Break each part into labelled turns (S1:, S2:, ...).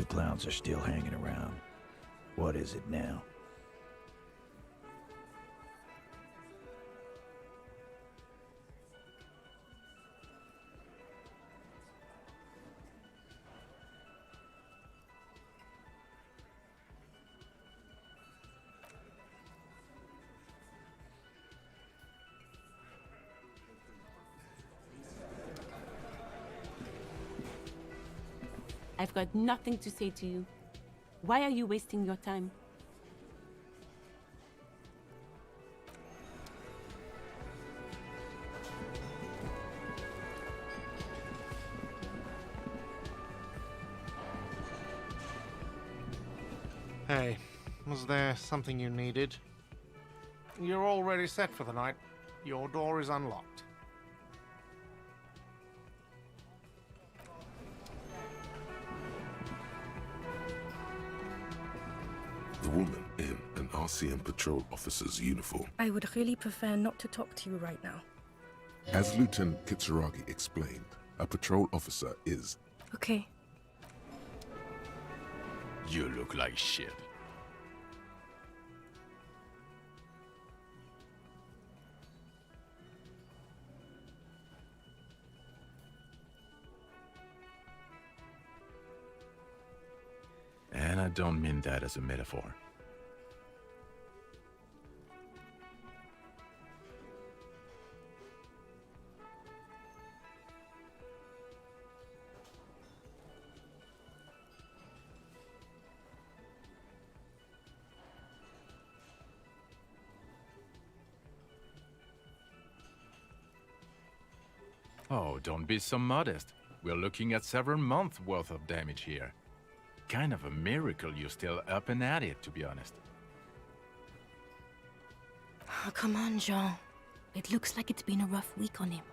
S1: the clowns are still hanging around. What is it now?
S2: I've got nothing to say to you. Why are you wasting your time?
S3: Hey, was there something you needed? You're already set for the night. Your door is unlocked.
S4: The woman in an RCM patrol officer's uniform.
S5: I would really prefer not to talk to you right now.
S4: As Lieutenant Kitsuragi explained, a patrol officer is...
S5: Okay.
S6: You look like shit. And I don't mean that as a metaphor. Oh, don't be so modest. We're looking at several months worth of damage here. Kind of a miracle you're still up and at it, to be honest.
S5: Oh, come on, Jean. It looks like it's been a rough week on him.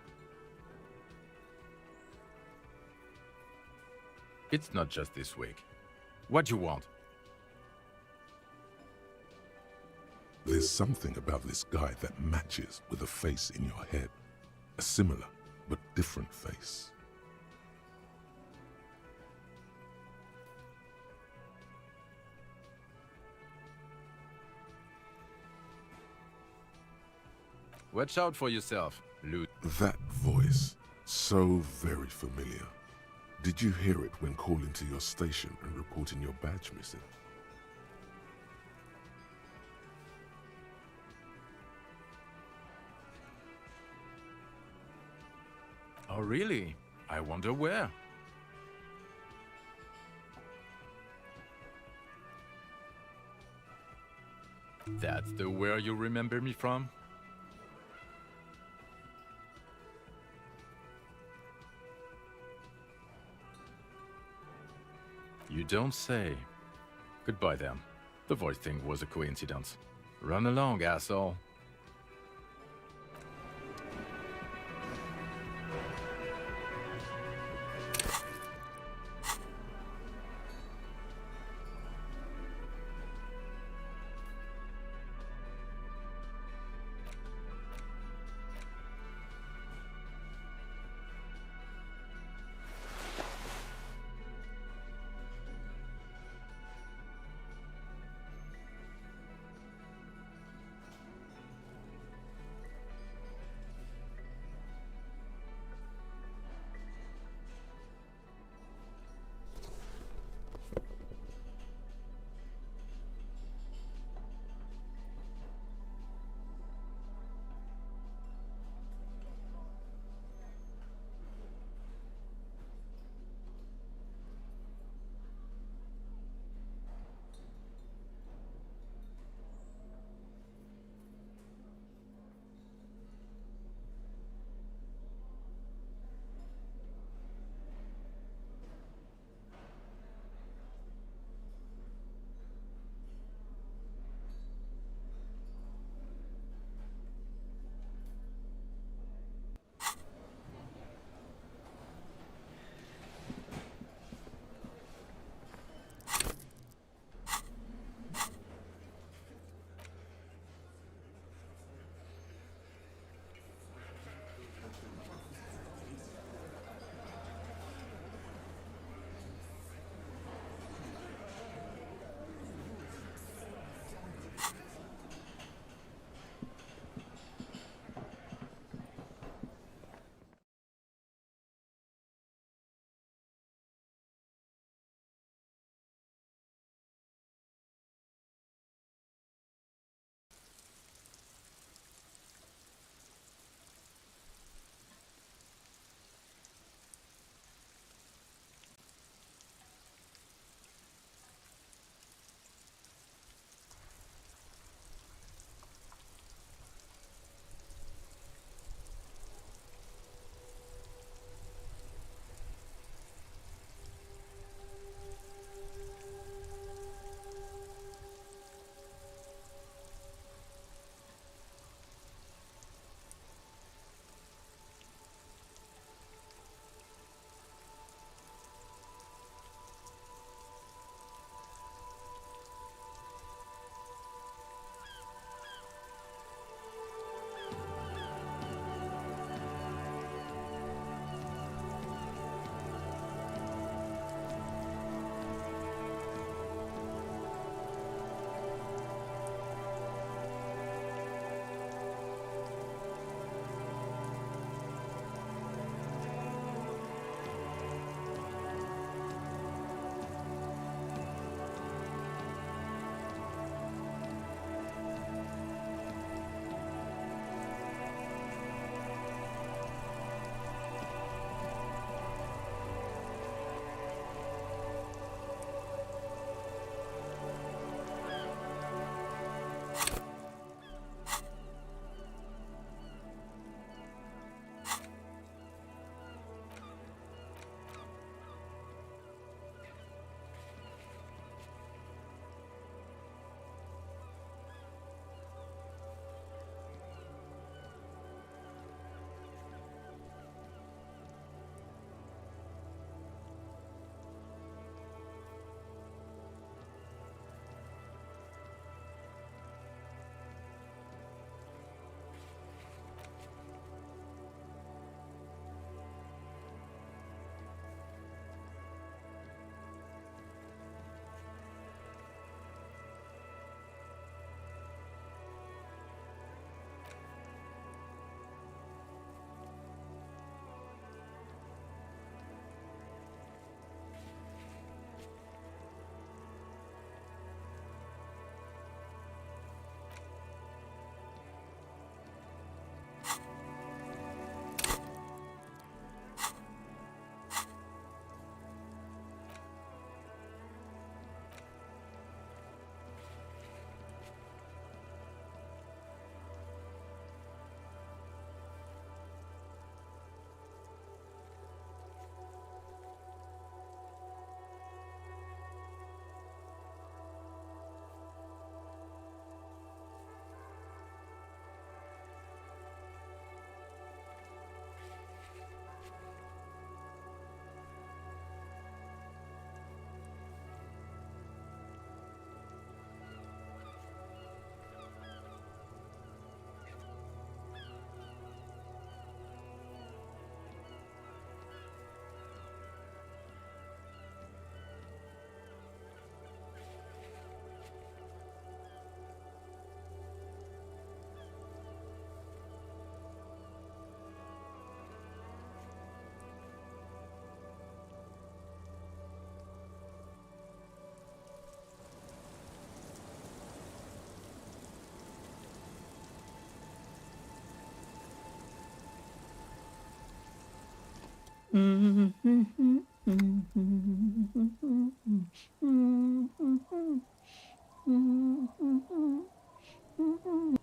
S6: It's not just this week. What you want?
S4: There's something about this guy that matches with a face in your head. A similar but different face.
S6: Watch out for yourself, Loot.
S4: That voice, so very familiar. Did you hear it when calling to your station and reporting your badge missing?
S6: Oh, really? I wonder where. That's the where you remember me from? You don't say. Goodbye then. The voice thing was a coincidence. Run along, asshole.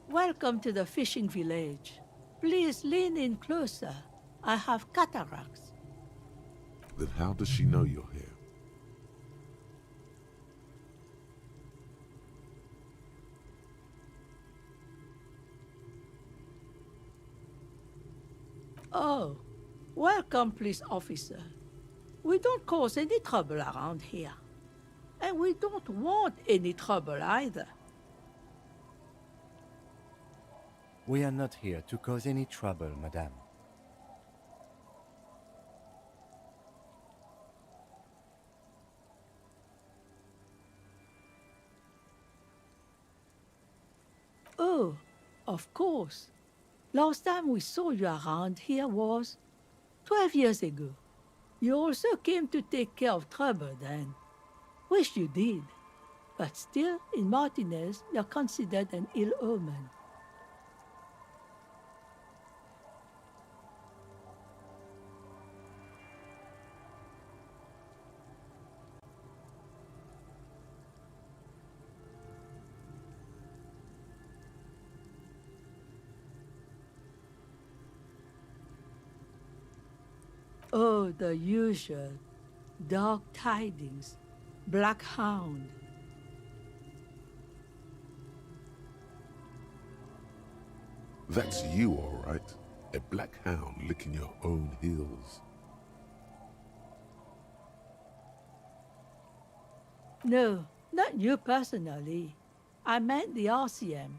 S7: Welcome to the fishing village. Please lean in closer. I have cataracts.
S4: Then how does she know you're here?
S7: Oh, welcome, police officer. We don't cause any trouble around here. And we don't want any trouble either.
S8: We are not here to cause any trouble, madame.
S7: Oh, of course. Last time we saw you around here was 12 years ago. You also came to take care of trouble then. Wish you did. But still, in Martinez, you're considered an ill omen. Oh, the usual. Dark tidings. Black Hound.
S4: That's you, all right. A black hound licking your own heels.
S7: No, not you personally. I meant the RCM.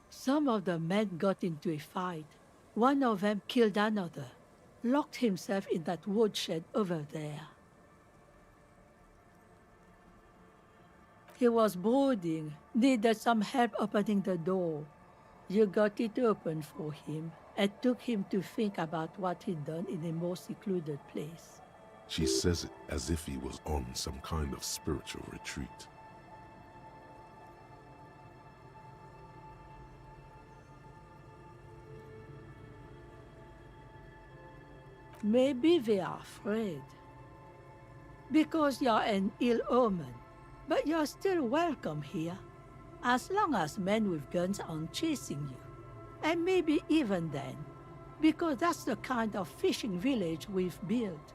S7: Some of the men got into a fight. One of them killed another. Locked himself in that woodshed over there. He was brooding, needed some help opening the door. You got it open for him and took him to think about what he'd done in a more secluded place.
S4: She says it as if he was on some kind of spiritual retreat.
S7: Maybe they are afraid. Because you're an ill omen, but you're still welcome here. As long as men with guns aren't chasing you. And maybe even then, because that's the kind of fishing village we've built.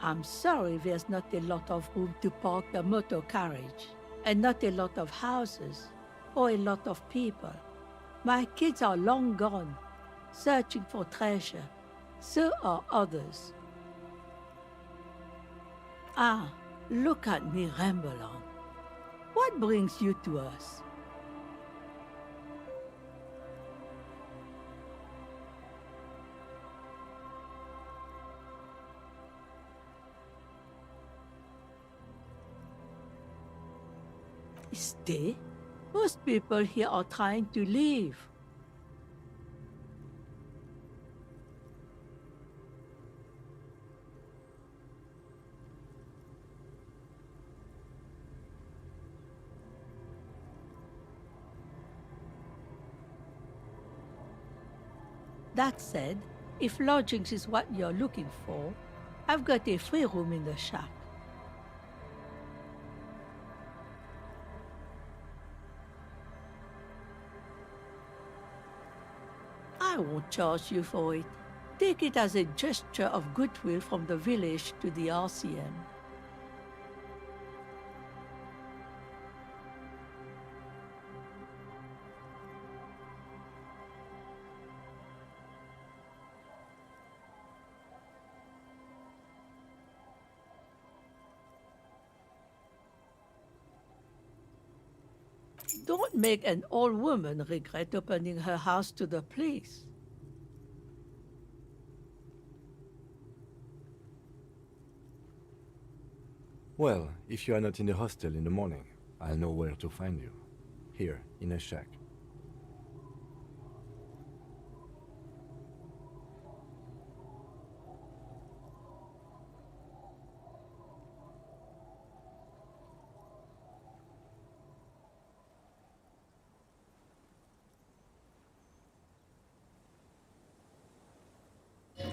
S7: I'm sorry there's not a lot of room to park the motor carriage, and not a lot of houses, or a lot of people. My kids are long gone, searching for treasure. So are others. Ah, look at me ramble on. What brings you to us? Stay? Most people here are trying to leave. That said, if lodgings is what you're looking for, I've got a free room in the shack. I won't charge you for it. Take it as a gesture of goodwill from the village to the RCM. Don't make an old woman regret opening her house to the police.
S8: Well, if you are not in the hostel in the morning, I'll know where to find you. Here, in a shack.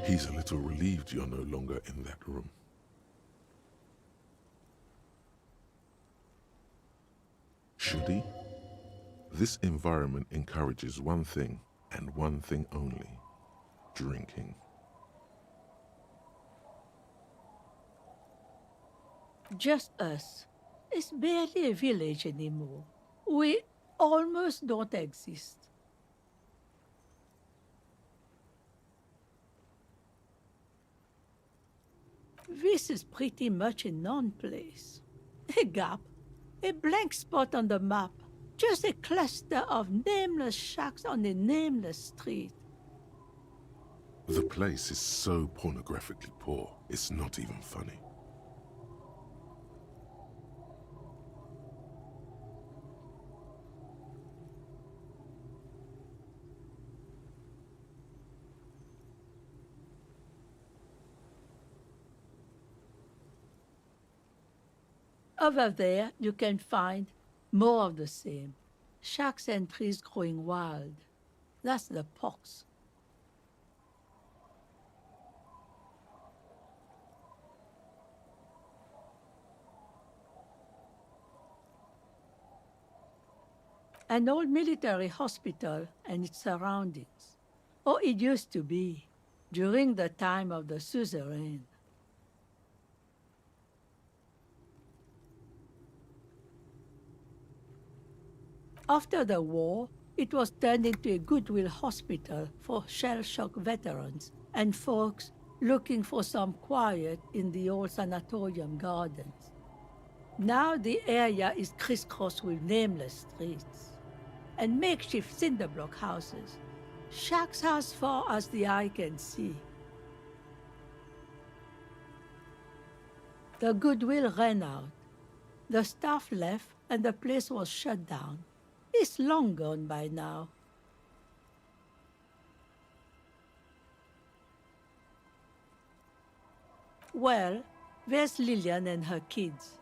S4: He's a little relieved you're no longer in that room. Should he? This environment encourages one thing, and one thing only: drinking.
S7: Just us. It's barely a village anymore. We almost don't exist. This is pretty much a non-place. A gap, a blank spot on the map, just a cluster of nameless shacks on a nameless street.
S4: The place is so pornographically poor, it's not even funny.
S7: Over there, you can find more of the same. Shacks and trees growing wild. That's the pox. An old military hospital and its surroundings. Or it used to be, during the time of the suzerain. After the war, it was turned into a goodwill hospital for shell-shock veterans and folks looking for some quiet in the old sanatorium gardens. Now the area is crisscrossed with nameless streets and makeshift cinder block houses, shacks as far as the eye can see. The goodwill ran out. The staff left and the place was shut down. It's long gone by now. Well, there's Lillian and her kids.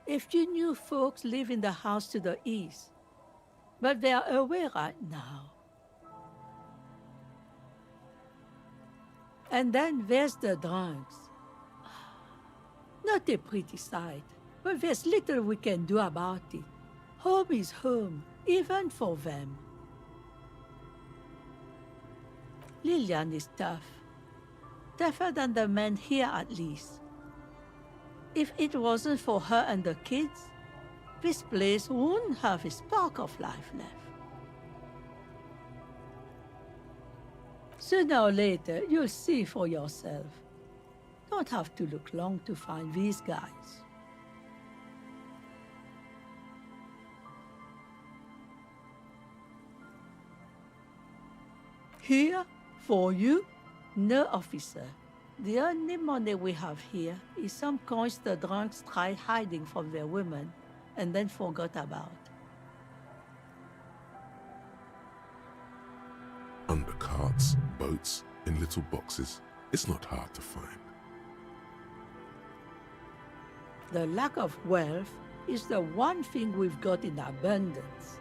S7: A few new folks live in the house to the east, but they're away right now. And then there's the drunks. Not a pretty sight, but there's little we can do about it. Home is home, even for them. Lillian is tough. Tougher than the men here, at least. If it wasn't for her and the kids, this place wouldn't have a spark of life left. Sooner or later, you'll see for yourself. Don't have to look long to find these guys. Here, for you, no officer. The only money we have here is some coins the drunks tried hiding from their women and then forgot about.
S4: Under carts, boats, in little boxes, it's not hard to find.
S7: The lack of wealth is the one thing we've got in abundance.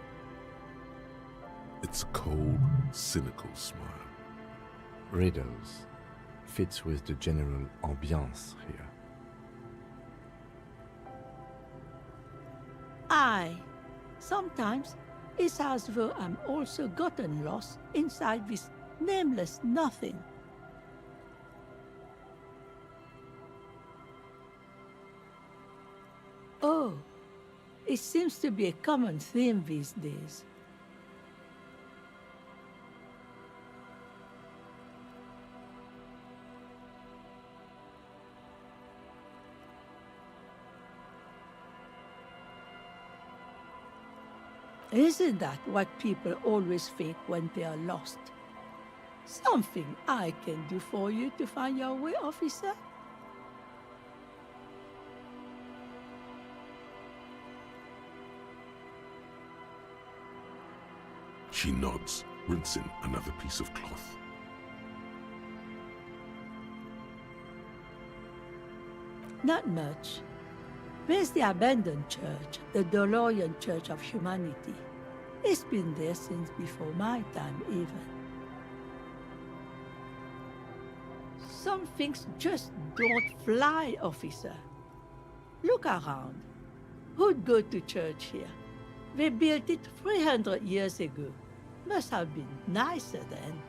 S4: It's a cold, cynical smile.
S8: Riddles fits with the general ambiance here.
S7: Aye, sometimes it's as though I'm also gotten lost inside this nameless nothing. Oh, it seems to be a common theme these days. Isn't that what people always think when they are lost? Something I can do for you to find your way, officer?
S4: She nods, rinsing another piece of cloth.
S7: Not much. There's the abandoned church, the DeLorean Church of Humanity. It's been there since before my time, even. Some things just don't fly, officer. Look around. Who'd go to church here? They built it 300 years ago. Must have been nicer then.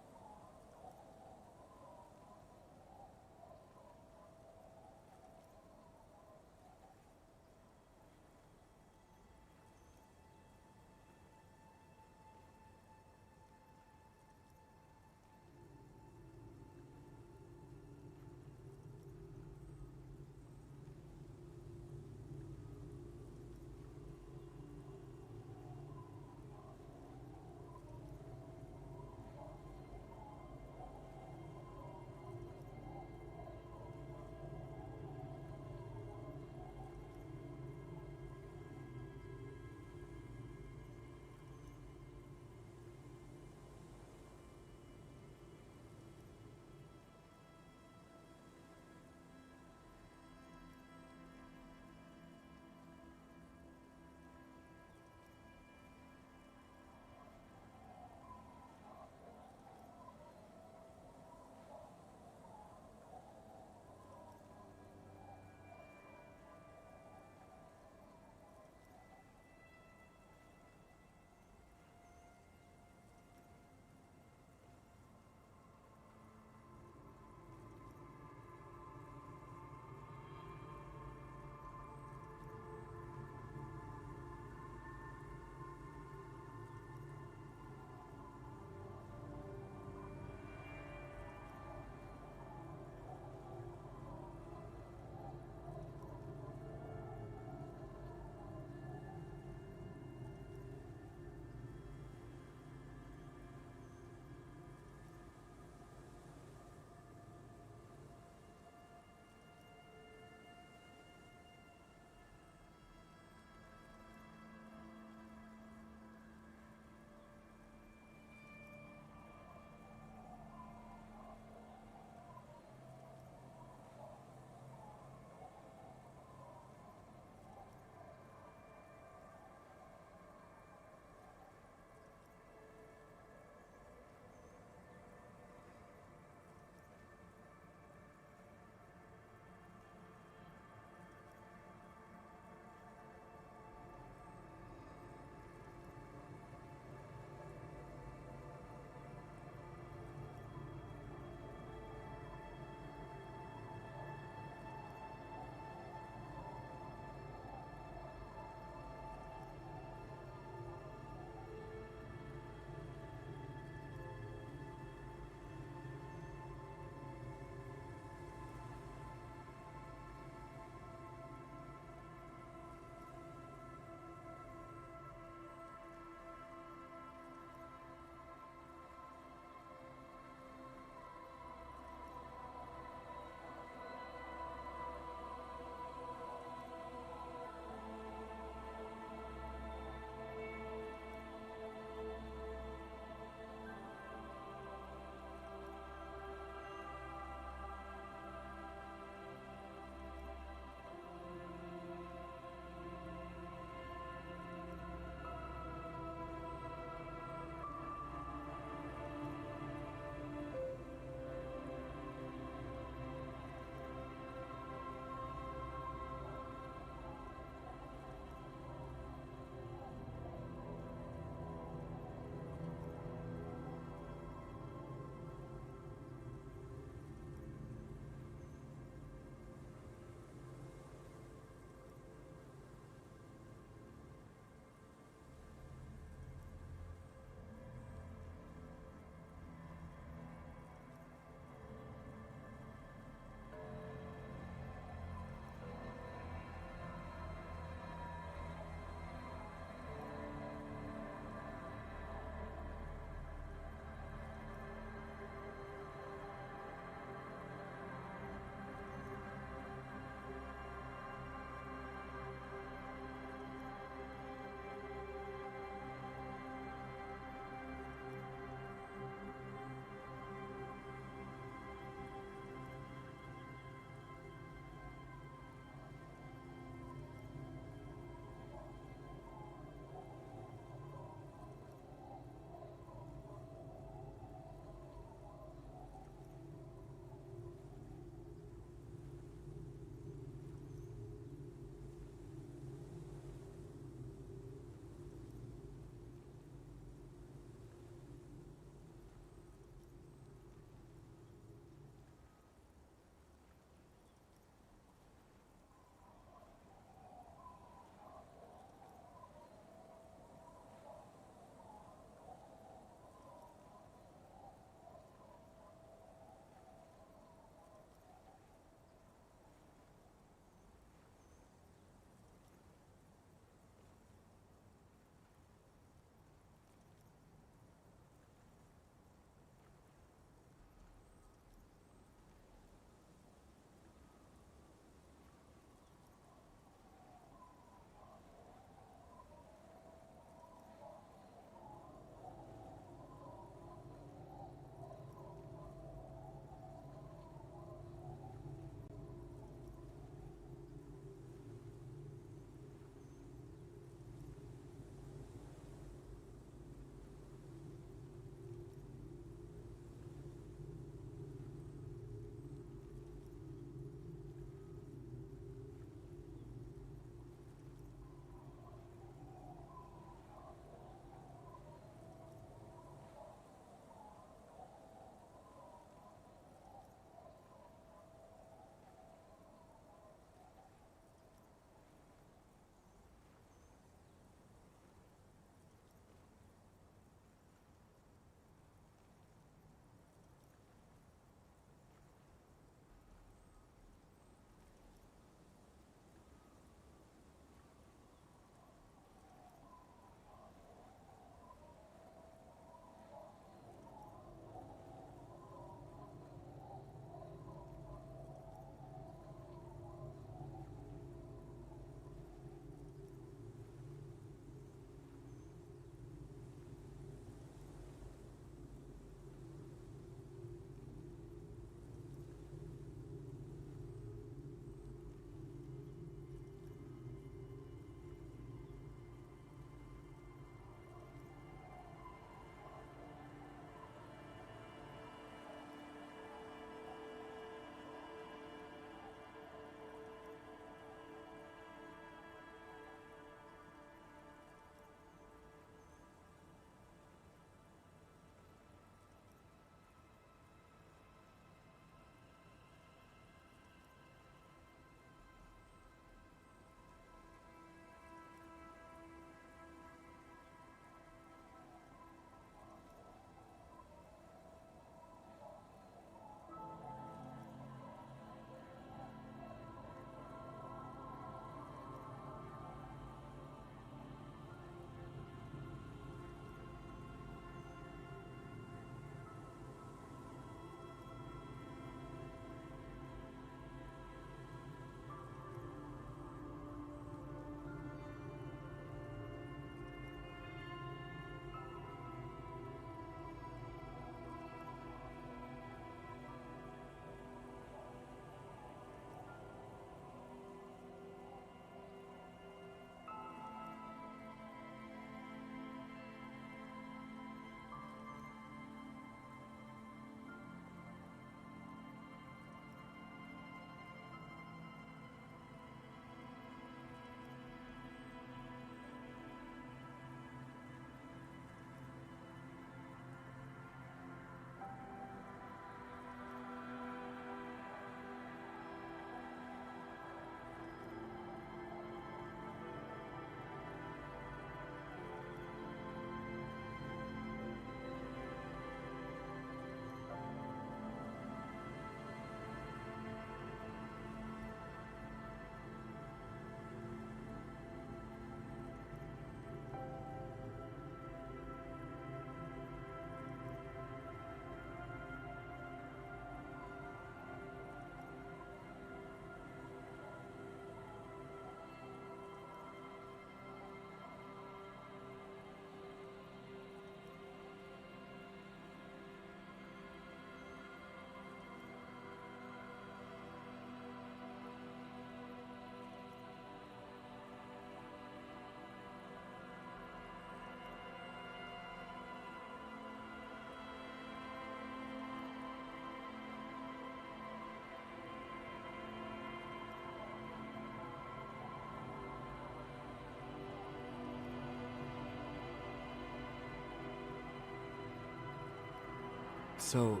S8: So,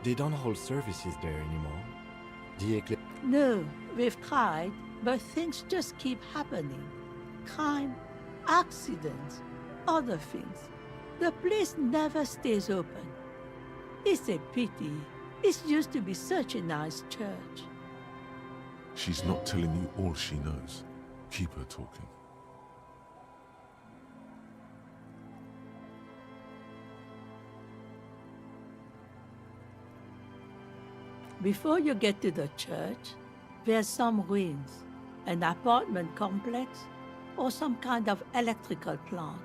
S8: they don't hold services there anymore?
S7: No, we've tried, but things just keep happening. Crime, accidents, other things. The place never stays open. It's a pity. It used to be such a nice church.
S4: She's not telling you all she knows. Keep her talking.
S7: Before you get to the church, there's some ruins, an apartment complex, or some kind of electrical plant.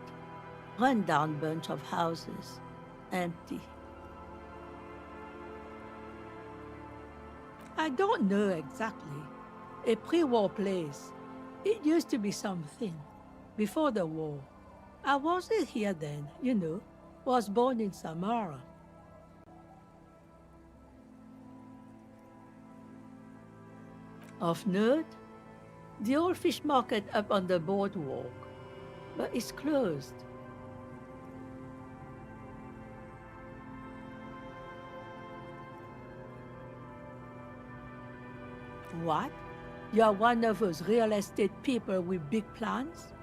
S7: Run-down bunch of houses, empty. I don't know exactly. A pre-war place. It used to be something. Before the war. I wasn't here then, you know. Was born in Samara. Of note, the old fish market up on the boardwalk, but it's closed. What? You're one of those real estate people with big plans?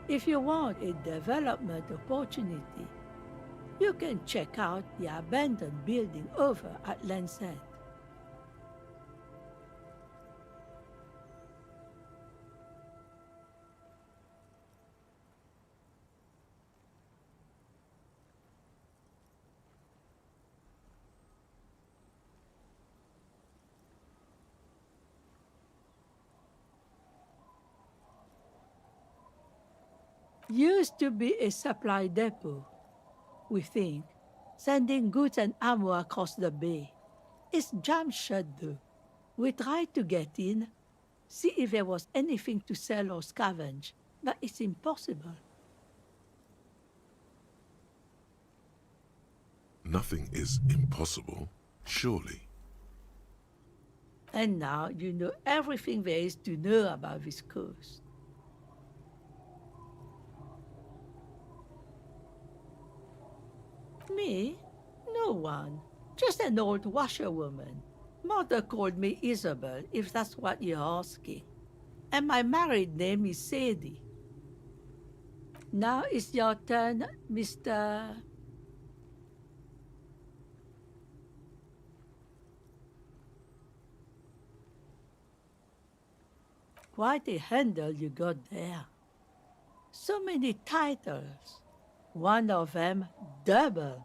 S7: If you want a development opportunity, you can check out the abandoned building over at Land's End. Used to be a supply depot, we think, sending goods and ammo across the bay. It's jammed shut though. We tried to get in, see if there was anything to sell or scavenge, but it's impossible.
S4: Nothing is impossible, surely.
S7: And now you know everything there is to know about this coast. Me? No one. Just an old washerwoman. Mother called me Isabel, if that's what you're asking. And my married name is Sadie. Now it's your turn, Mr. Quite a handle you got there. So many titles. One of them double.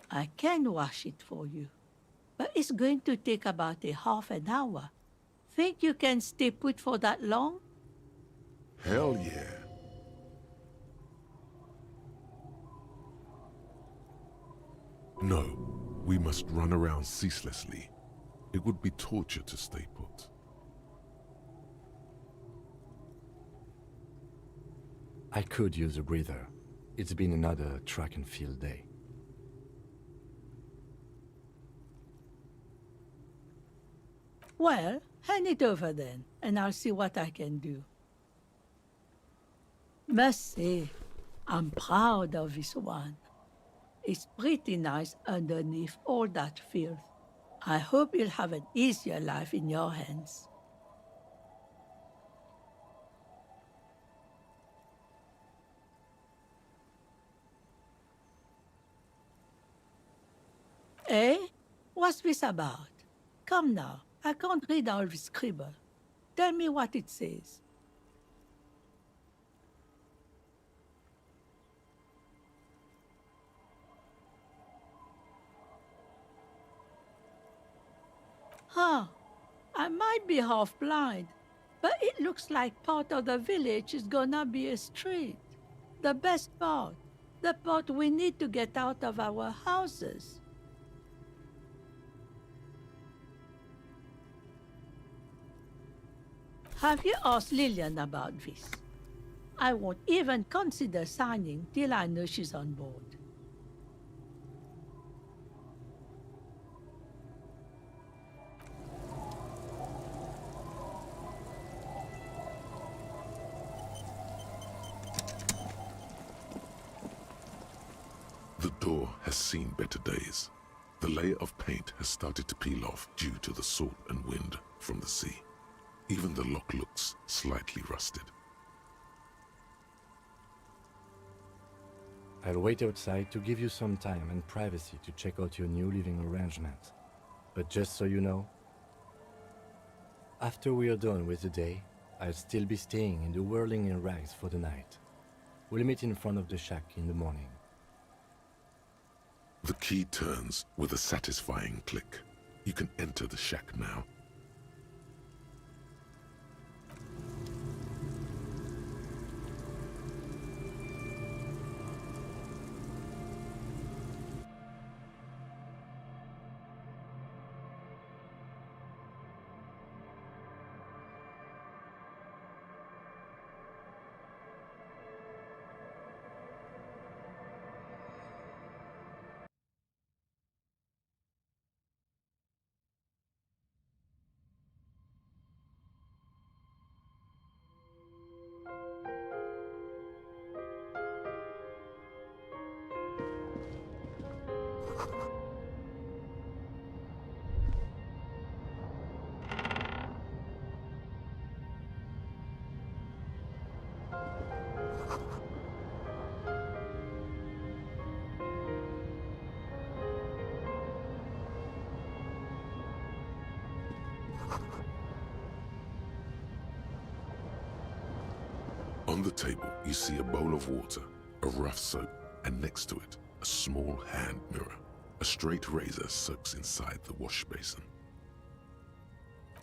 S7: I can wash it for you, but it's going to take about a half an hour. Think you can stay put for that long?
S4: Hell yeah. No, we must run around ceaselessly. It would be torture to stay put.
S8: I could use a breather. It's been another track and field day.
S7: Well, hand it over then, and I'll see what I can do. Must say, I'm proud of this one. It's pretty nice underneath all that filth. I hope you'll have an easier life in your hands. Eh? What's this about? Come now, I can't read all this scribble. Tell me what it says. Huh. I might be half blind, but it looks like part of the village is gonna be a street. The best part. The part we need to get out of our houses. Have you asked Lillian about this? I won't even consider signing till I know she's on board.
S4: The door has seen better days. The layer of paint has started to peel off due to the salt and wind from the sea. Even the lock looks slightly rusted.
S8: I'll wait outside to give you some time and privacy to check out your new living arrangement. But just so you know, after we are done with the day, I'll still be staying in the whirling in rags for the night. We'll meet in front of the shack in the morning.
S4: The key turns with a satisfying click. You can enter the shack now. On the table, you see a bowl of water, a rough soap, and next to it, a small hand mirror. A straight razor soaks inside the wash basin.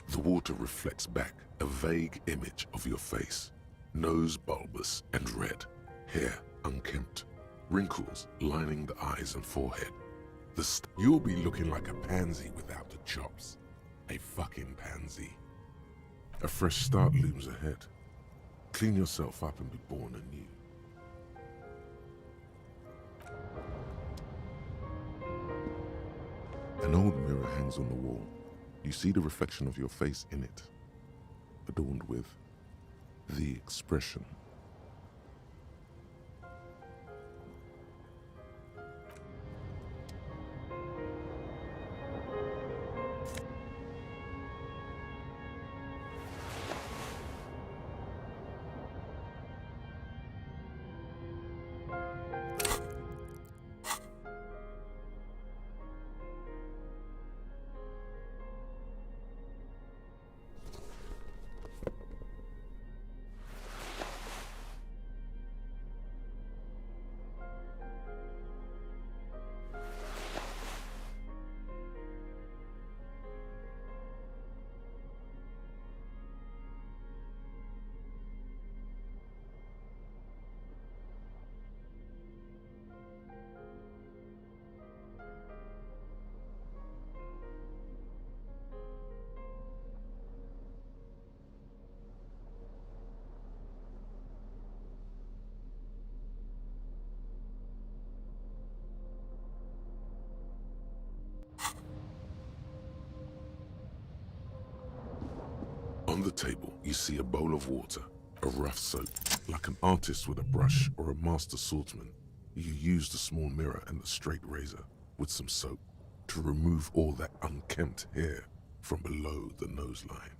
S4: The water reflects back a vague image of your face. Nose bulbous and red, hair unkempt, wrinkles lining the eyes and forehead. You'll be looking like a pansy without the chops. A fucking pansy. A fresh start looms ahead. Clean yourself up and be born anew. An old mirror hangs on the wall. You see the reflection of your face in it, adorned with the expression. On the table, you see a bowl of water, a rough soap. Like an artist with a brush or a master swordsman, you use the small mirror and the straight razor with some soap to remove all that unkempt hair from below the noseline.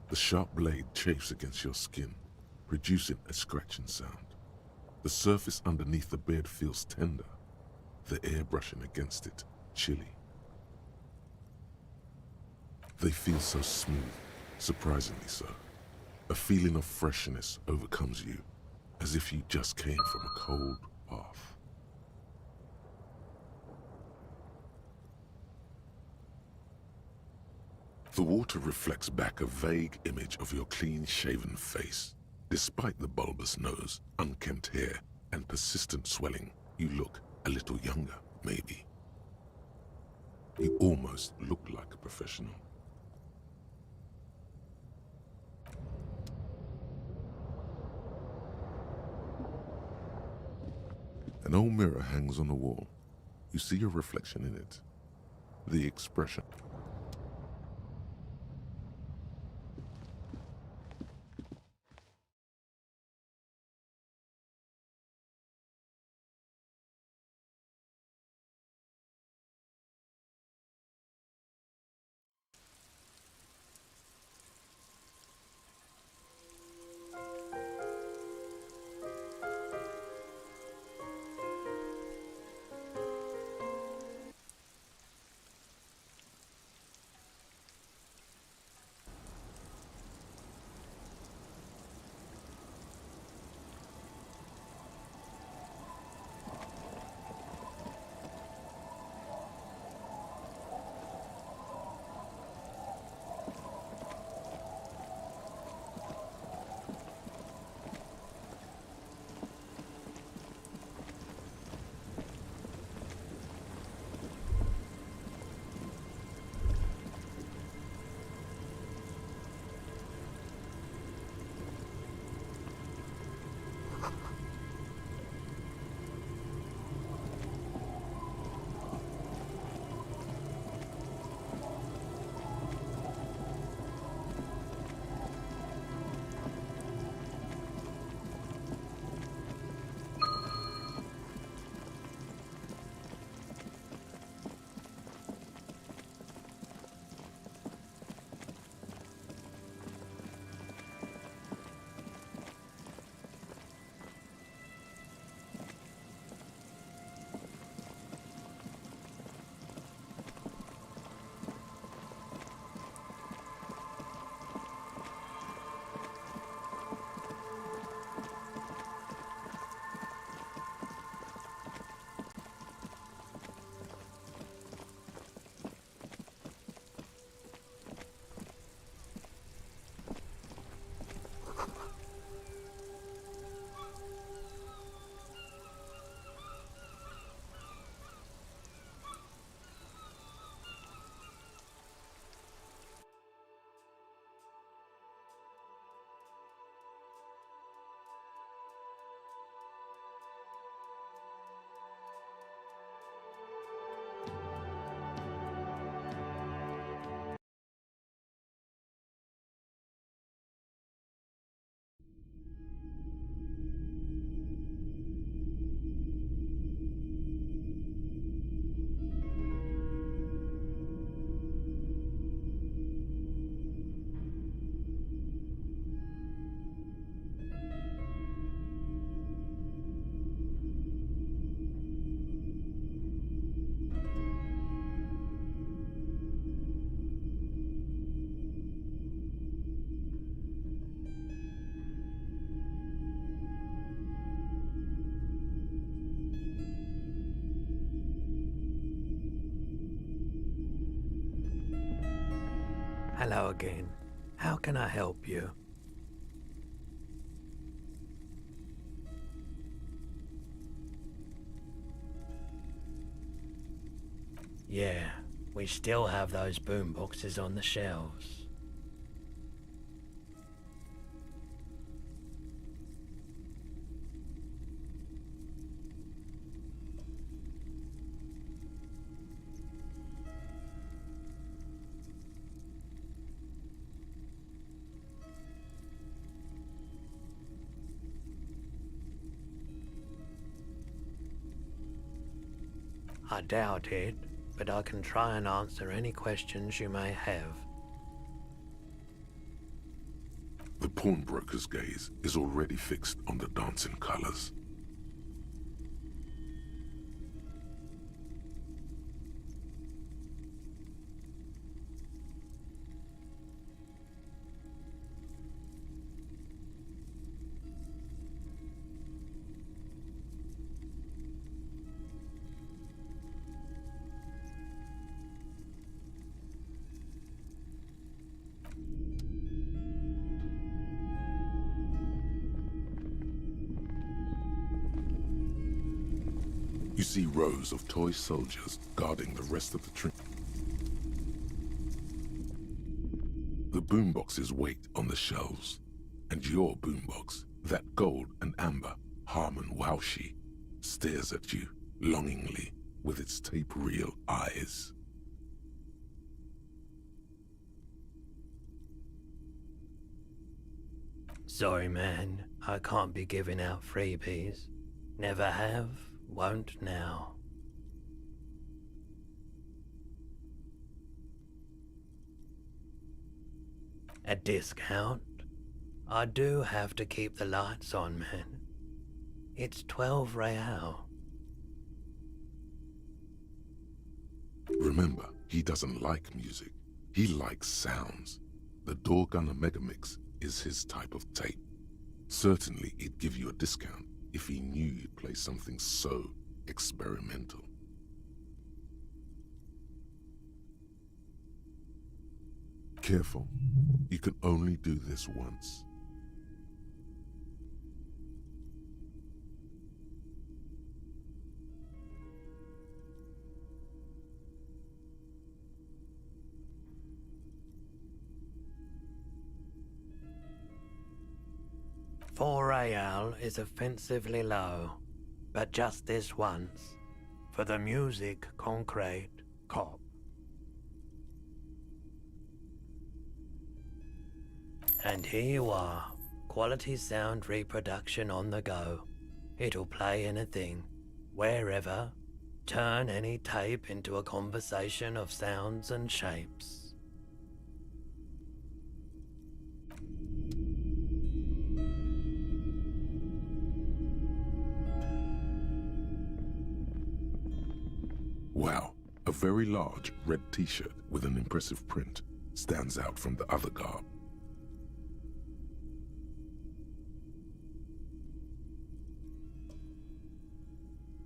S4: The sharp blade chafes against your skin, producing a scratching sound. The surface underneath the beard feels tender, the air brushing against it chilly. They feel so smooth, surprisingly so. A feeling of freshness overcomes you, as if you just came from a cold bath. The water reflects back a vague image of your clean-shaven face. Despite the bulbous nose, unkempt hair, and persistent swelling, you look a little younger, maybe. You almost look like a professional. An old mirror hangs on the wall. You see your reflection in it. The expression.
S1: Hello again. How can I help you? Yeah, we still have those boom boxes on the shelves. I doubt it, but I can try and answer any questions you may have.
S4: The pawnbroker's gaze is already fixed on the dancing colors. You see rows of toy soldiers guarding the rest of the tree. The boomboxes wait on the shelves, and your boombox, that gold and amber Harmon Waushi, stares at you longingly with its tape-reel eyes.
S1: Sorry, man. I can't be giving out freebies. Never have, won't now. A discount? I do have to keep the lights on, man. It's 12 real.
S4: Remember, he doesn't like music. He likes sounds. The Dorgunner Megamix is his type of tape. Certainly, he'd give you a discount if he knew you'd play something so experimental. Careful. You can only do this once.
S1: $4 is offensively low, but just this once. For the music, concrete, cop. And here you are, quality sound reproduction on the go. It'll play anything, wherever, turn any tape into a conversation of sounds and shapes.
S4: Wow, a very large red t-shirt with an impressive print stands out from the other garb.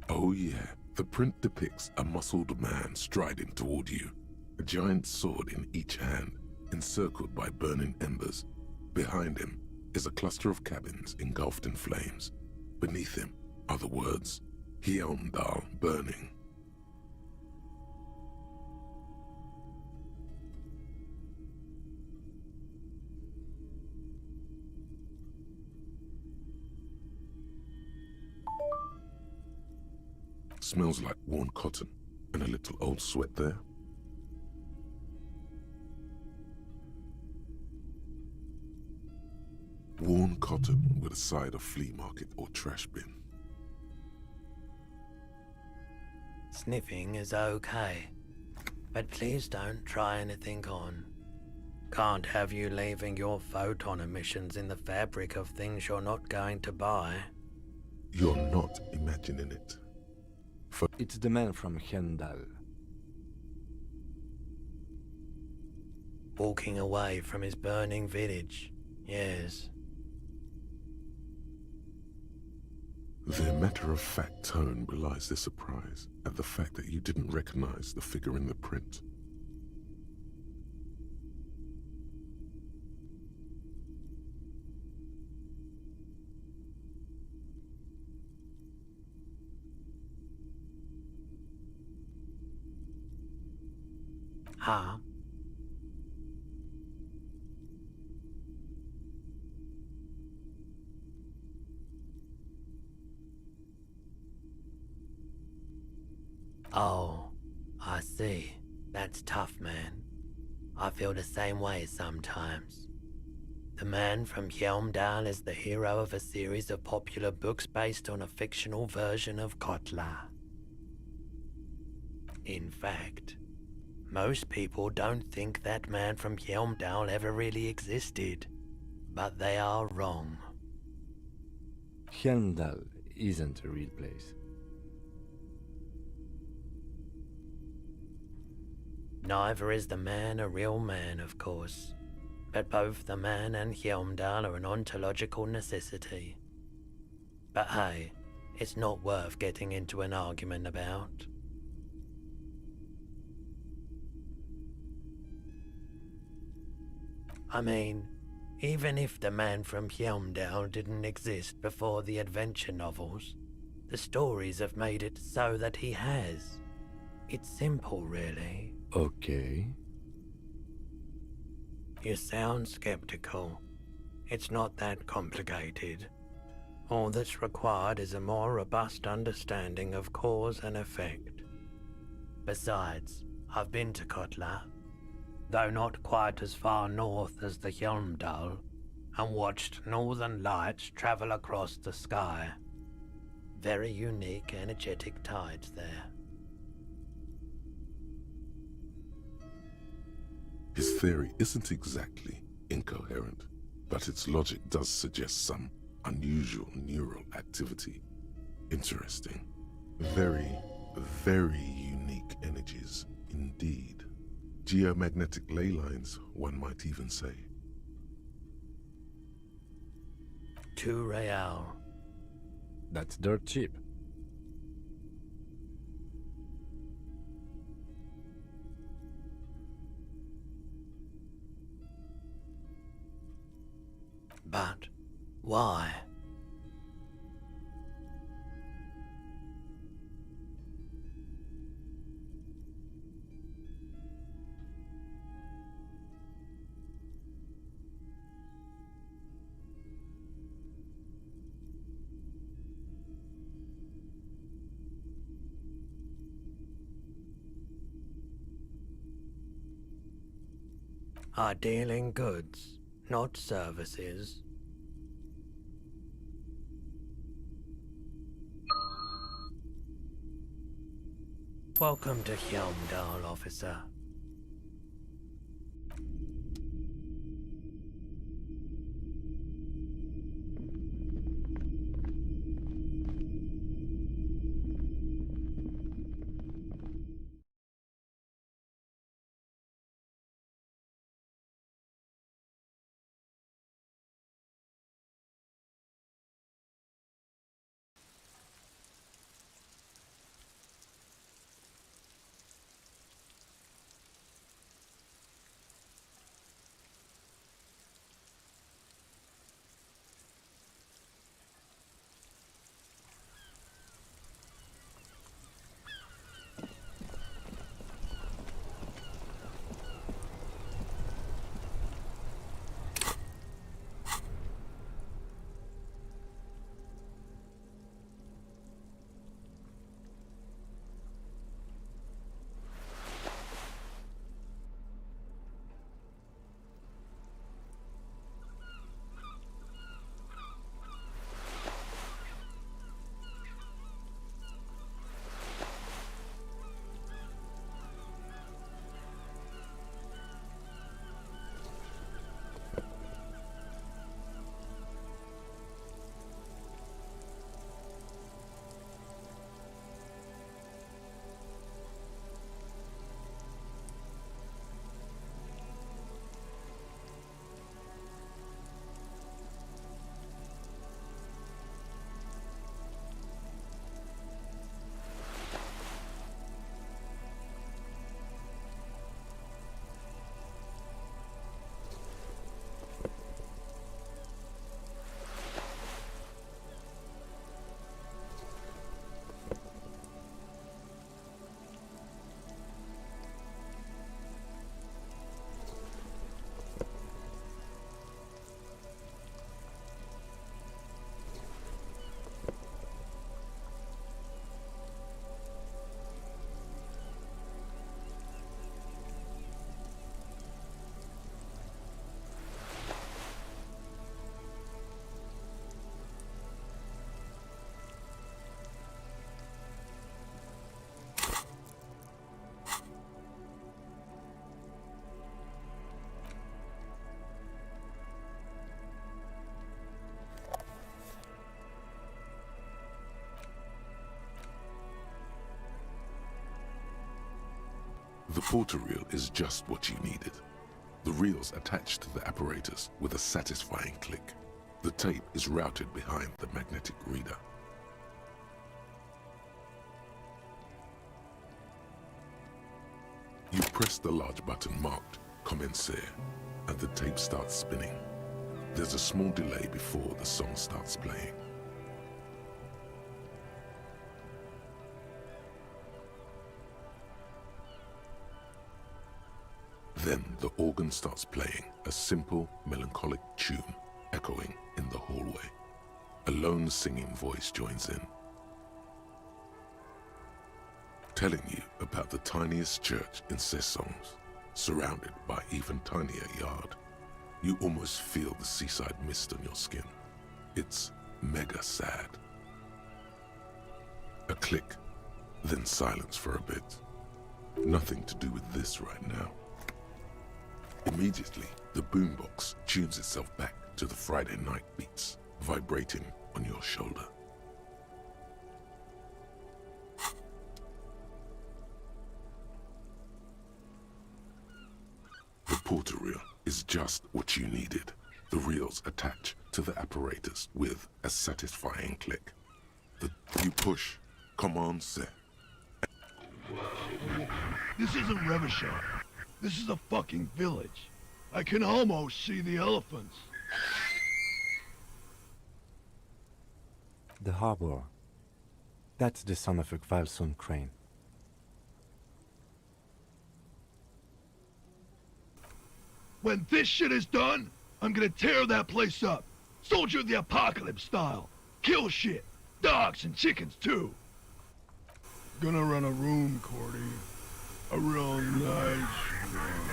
S4: Oh yeah, the print depicts a muscled man striding toward you, a giant sword in each hand, encircled by burning embers. Behind him is a cluster of cabins engulfed in flames. Beneath him are the words, Hyondal burning. Smells like worn cotton and a little old sweat there. Worn cotton with a side of flea market or trash bin.
S1: Sniffing is okay, but please don't try anything on. Can't have you leaving your photon emissions in the fabric of things you're not going to buy.
S4: You're not imagining it.
S8: It's the man from Hyondal.
S1: Walking away from his burning village, yes.
S4: Their matter-of-fact tone belies their surprise at the fact that you didn't recognize the figure in the print.
S1: Huh? Oh, I see. That's tough, man. I feel the same way sometimes. The man from Helmdale is the hero of a series of popular books based on a fictional version of Kotla. In fact, most people don't think that man from Helmdale ever really existed, but they are wrong.
S8: Helmdal isn't a real place.
S1: Neither is the man a real man, of course, but both the man and Helmdal are an ontological necessity. But hey, it's not worth getting into an argument about. I mean, even if the man from Helmdale didn't exist before the adventure novels, the stories have made it so that he has. It's simple, really.
S8: Okay.
S1: You sound skeptical. It's not that complicated. All that's required is a more robust understanding of cause and effect. Besides, I've been to Kotla, though not quite as far north as the Helmdal, and watched northern lights travel across the sky. Very unique, energetic tides there.
S4: His theory isn't exactly incoherent, but its logic does suggest some unusual neural activity. Interesting. Very, very unique energies indeed. Geomagnetic ley lines, one might even say.
S1: 2 real.
S8: That's dirt cheap.
S1: But why? Are dealing goods, not services. Welcome to Helmdal, officer.
S4: The porter reel is just what you needed. The reel's attached to the apparatus with a satisfying click. The tape is routed behind the magnetic reader. You press the large button marked Commencer, and the tape starts spinning. There's a small delay before the song starts playing. Then the organ starts playing a simple, melancholic tune echoing in the hallway. A lone singing voice joins in, telling you about the tiniest church in Cessons, surrounded by even tinier yard. You almost feel the seaside mist on your skin. It's mega sad. A click, then silence for a bit. Nothing to do with this right now. Immediately, the boombox tunes itself back to the Friday night beats, vibrating on your shoulder. The porter reel is just what you needed. The reels attach to the apparatus with a satisfying click. You push, Commencer.
S9: This isn't Revachol. This is a fucking village. I can almost see the elephants.
S8: The harbor. That's the sound of a Kvalson crane.
S9: When this shit is done, I'm gonna tear that place up. Soldier of the Apocalypse style. Kill shit. Dogs and chickens too. Gonna run a room, Cordy. A real nice room.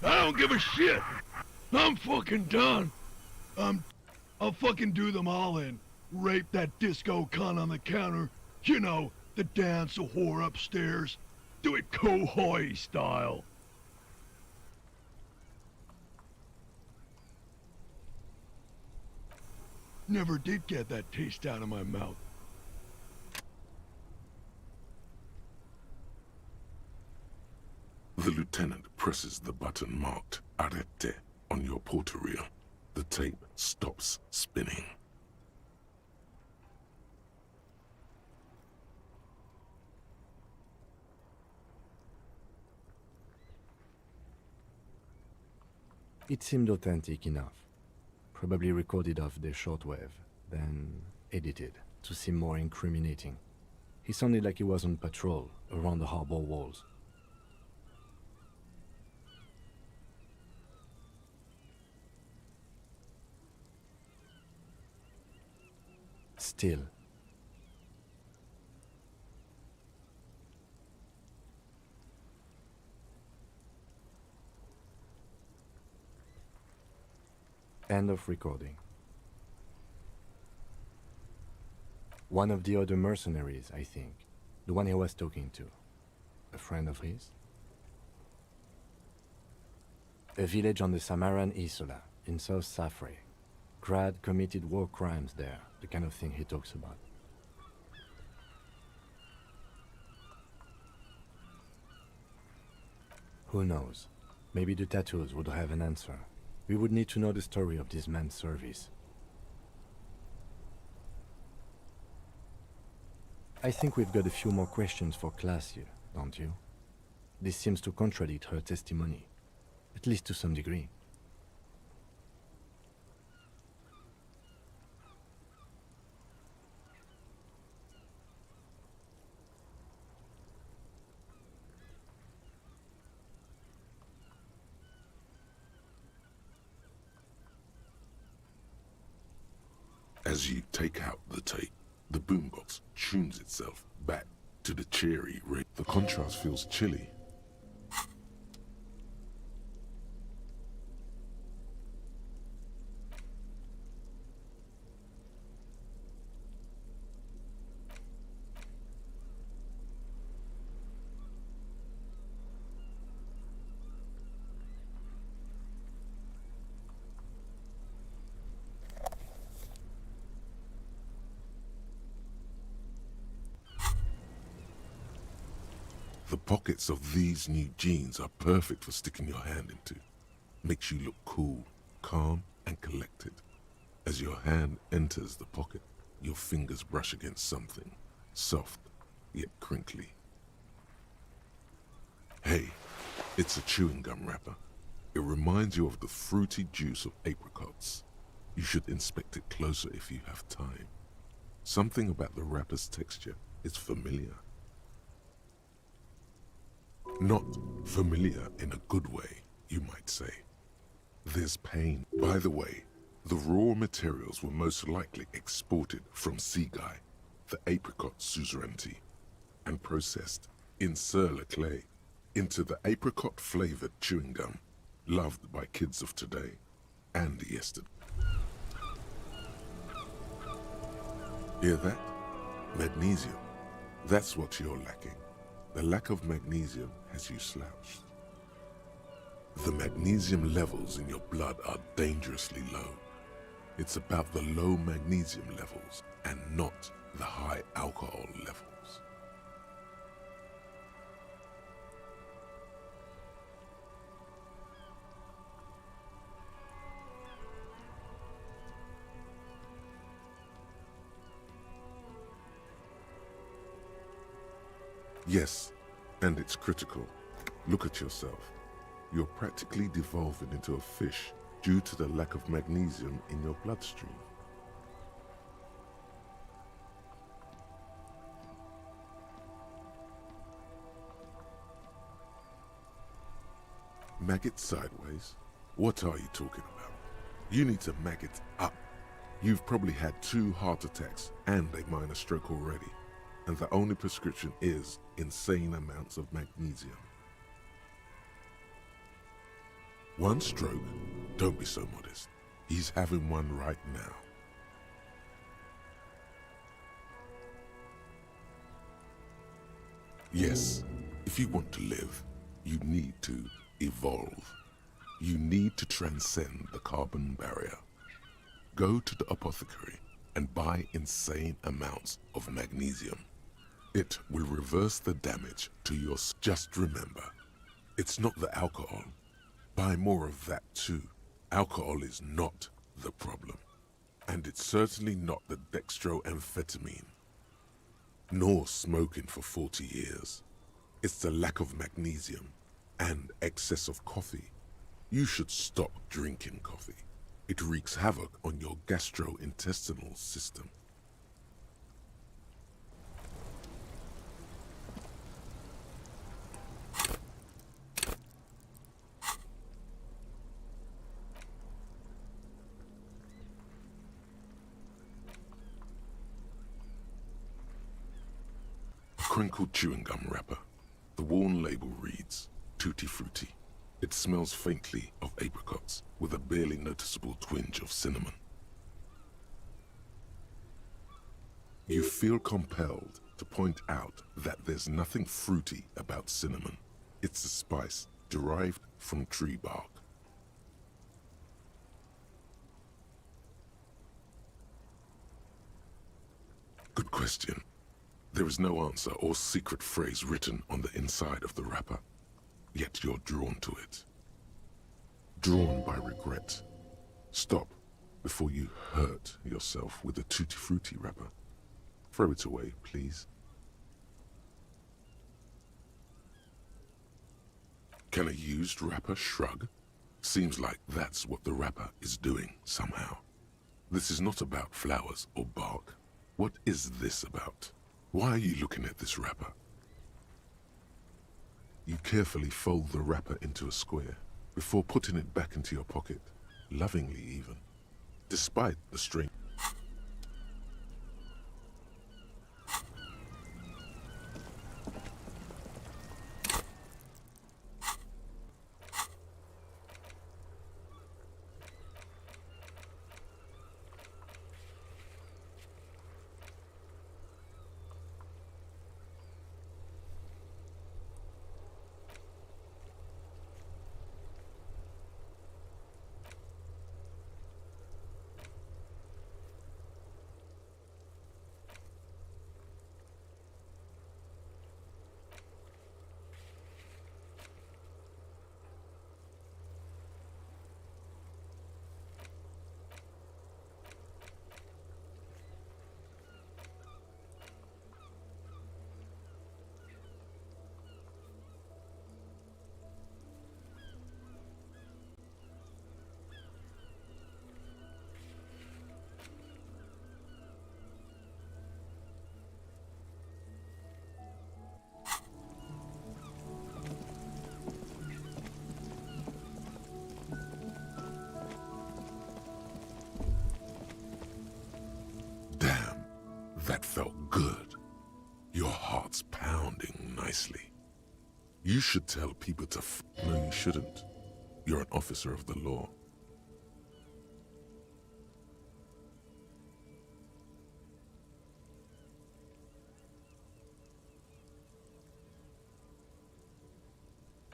S9: I don't give a shit. I'm fucking done. I'll fucking do them all in. Rape that disco cunt on the counter. You know, the dance a whore upstairs. Do it Kohoi style. Never did get that taste out of my mouth.
S4: The lieutenant presses the button marked Arrête on your porter reel. The tape stops spinning.
S8: It seemed authentic enough. Probably recorded off the shortwave, then edited to seem more incriminating. He sounded like he was on patrol around the harbor walls. Still. End of recording. One of the other mercenaries, I think. The one he was talking to. A friend of his? A village on the Samaran Isola, in South Safre. Grad committed war crimes there, the kind of thing he talks about. Who knows? Maybe the tattoos would have an answer. We would need to know the story of this man's service. I think we've got a few more questions for class here, don't you? This seems to contradict her testimony, at least to some degree.
S4: As you take out the tape, the boombox tunes itself back to the cheery ring. The contrast feels chilly. The pockets of these new jeans are perfect for sticking your hand into. Makes you look cool, calm, and collected. As your hand enters the pocket, your fingers brush against something, soft yet crinkly. Hey, it's a chewing gum wrapper. It reminds you of the fruity juice of apricots. You should inspect it closer if you have time. Something about the wrapper's texture is familiar. Not familiar in a good way, you might say. There's pain. By the way, the raw materials were most likely exported from Seaguy, the apricot suzerainty, and processed in sur-le-clay into the apricot-flavored chewing gum loved by kids of today and yesterday. Hear that? Magnesium. That's what you're lacking. The lack of magnesium has you slouched. The magnesium levels in your blood are dangerously low. It's about the low magnesium levels and not the high alcohol levels. Yes, and it's critical. Look at yourself. You're practically devolving into a fish due to the lack of magnesium in your bloodstream. Maggot sideways? What are you talking about? You need to maggot up. You've probably had 2 heart attacks and a minor stroke already, and the only prescription is insane amounts of magnesium. 1 stroke? Don't be so modest. He's having one right now. Yes, if you want to live, you need to evolve. You need to transcend the carbon barrier. Go to the apothecary and buy insane amounts of magnesium. It will reverse the damage to your... Just remember, it's not the alcohol. Buy more of that too. Alcohol is not the problem. And it's certainly not the dextroamphetamine. Nor smoking for 40 years. It's the lack of magnesium and excess of coffee. You should stop drinking coffee. It wreaks havoc on your gastrointestinal system. Crinkled chewing gum wrapper. The worn label reads, Tutti Frutti. It smells faintly of apricots with a barely noticeable twinge of cinnamon. You feel compelled to point out that there's nothing fruity about cinnamon. It's a spice derived from tree bark. Good question. There is no answer or secret phrase written on the inside of the wrapper, yet you're drawn to it. Drawn by regret. Stop before you hurt yourself with the Tutti Frutti wrapper. Throw it away, please. Can a used wrapper shrug? Seems like that's what the wrapper is doing somehow. This is not about flowers or bark. What is this about? Why are you looking at this wrapper? You carefully fold the wrapper into a square before putting it back into your pocket, lovingly even, despite the strain. You should tell people to No, you shouldn't. You're an officer of the law.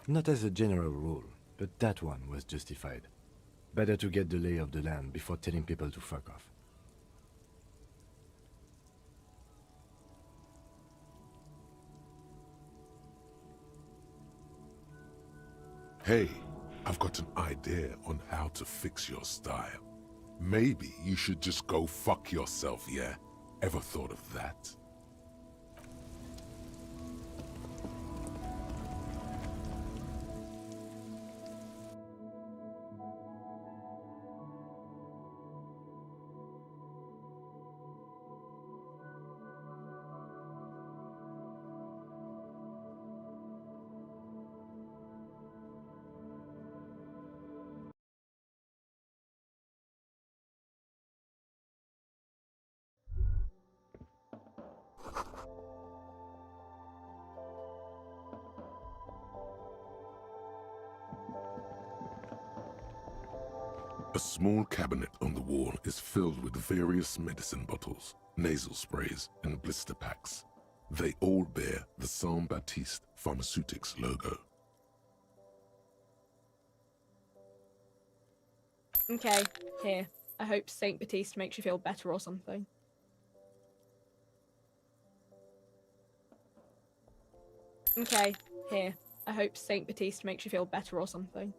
S8: Not as a general rule, but that one was justified. Better to get the lay of the land before telling people to fuck off.
S4: Hey, I've got an idea on how to fix your style. Maybe you should just go fuck yourself, yeah? Ever thought of that? A small cabinet on the wall is filled with various medicine bottles, nasal sprays, and blister packs. They all bear the Saint Baptiste Pharmaceutics logo.
S10: Okay, here. I hope Saint Baptiste makes you feel better or something. Okay, here. I hope Saint Baptiste makes you feel better or something.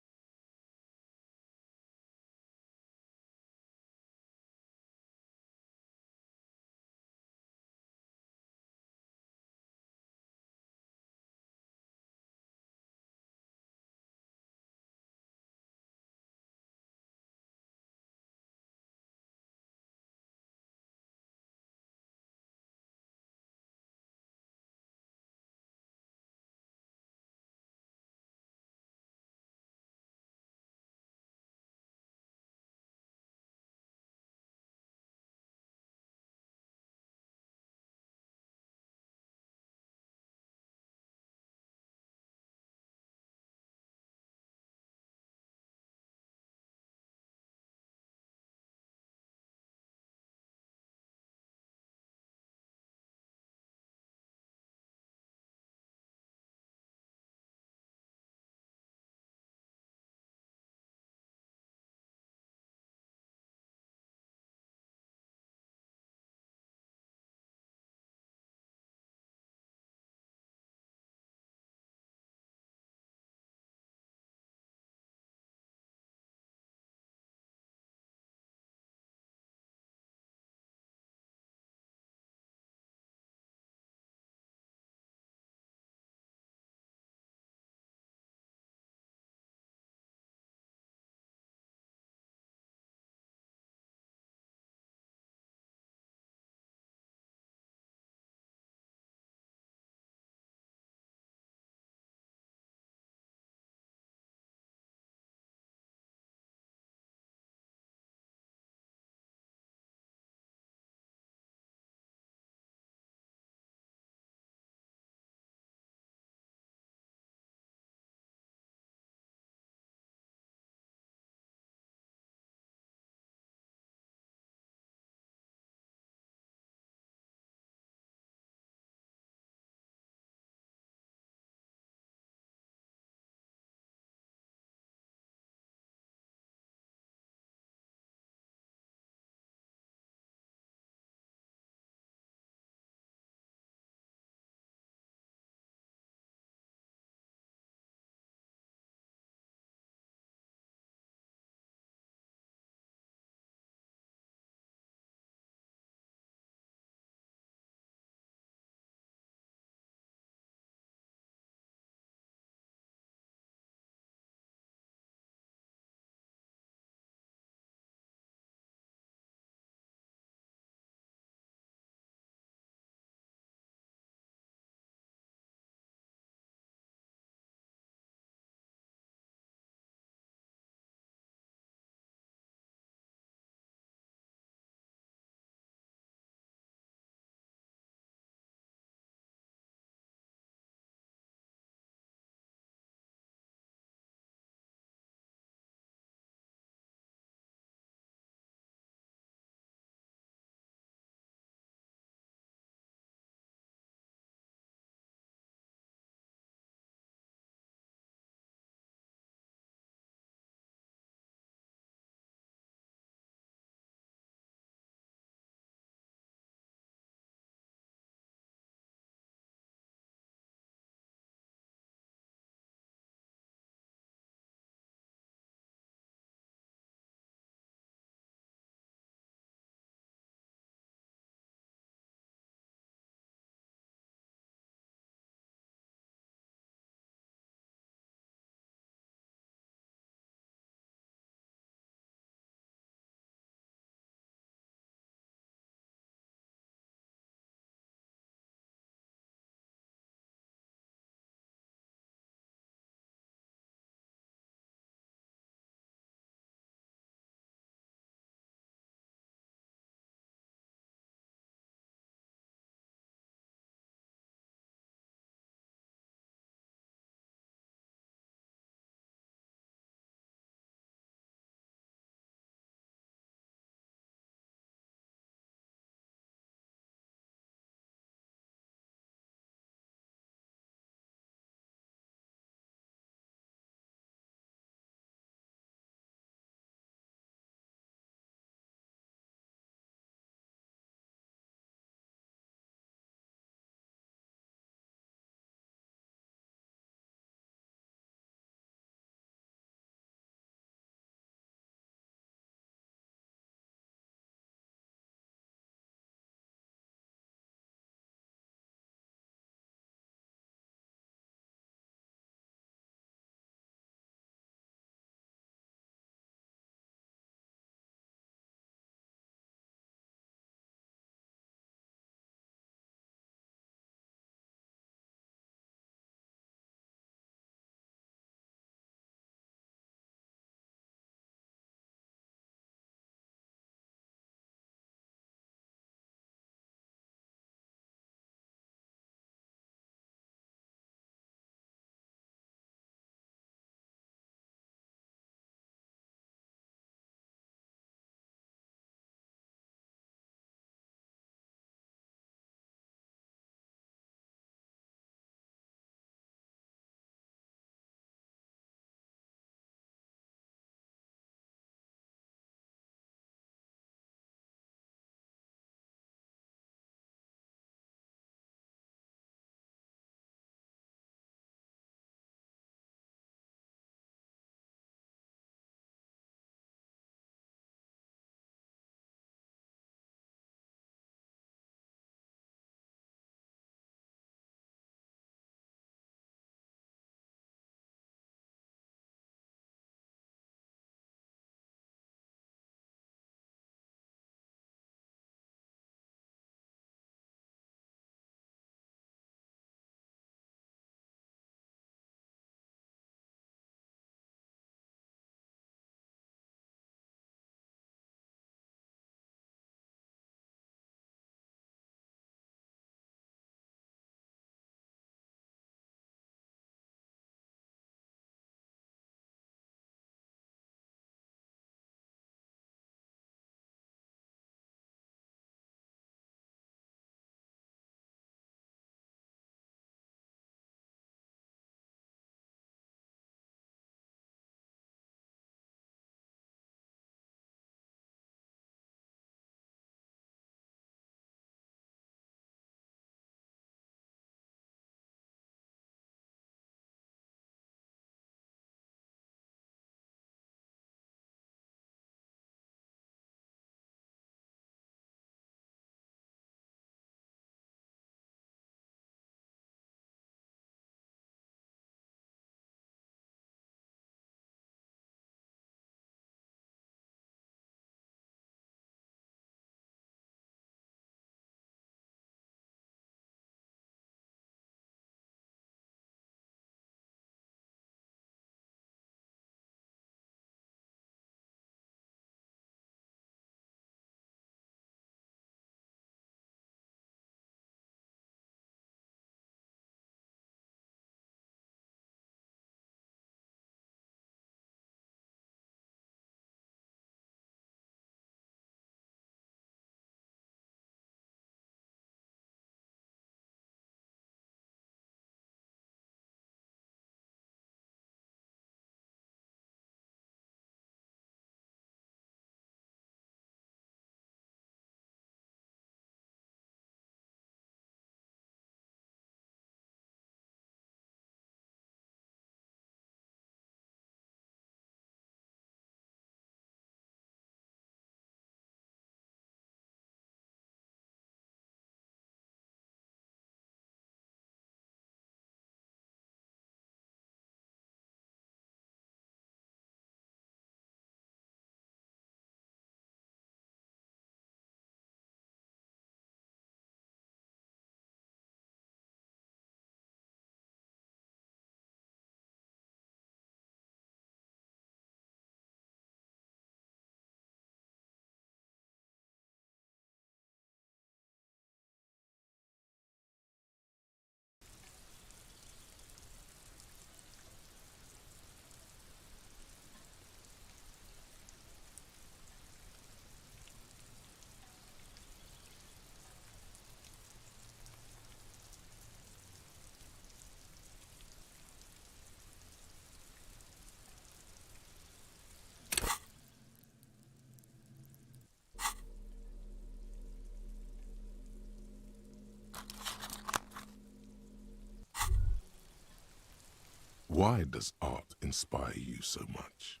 S4: Why does art inspire you so much?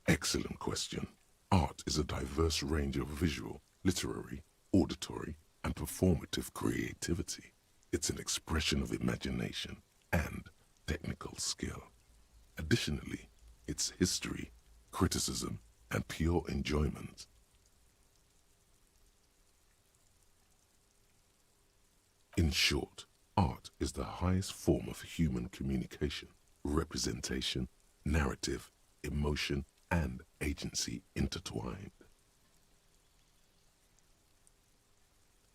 S4: Excellent question. Art is a diverse range of visual, literary, auditory, and performative creativity. It's an expression of imagination and technical skill. Additionally, it's history, criticism, and pure enjoyment. In short, art is the highest form of human communication, representation, narrative, emotion, and agency intertwined.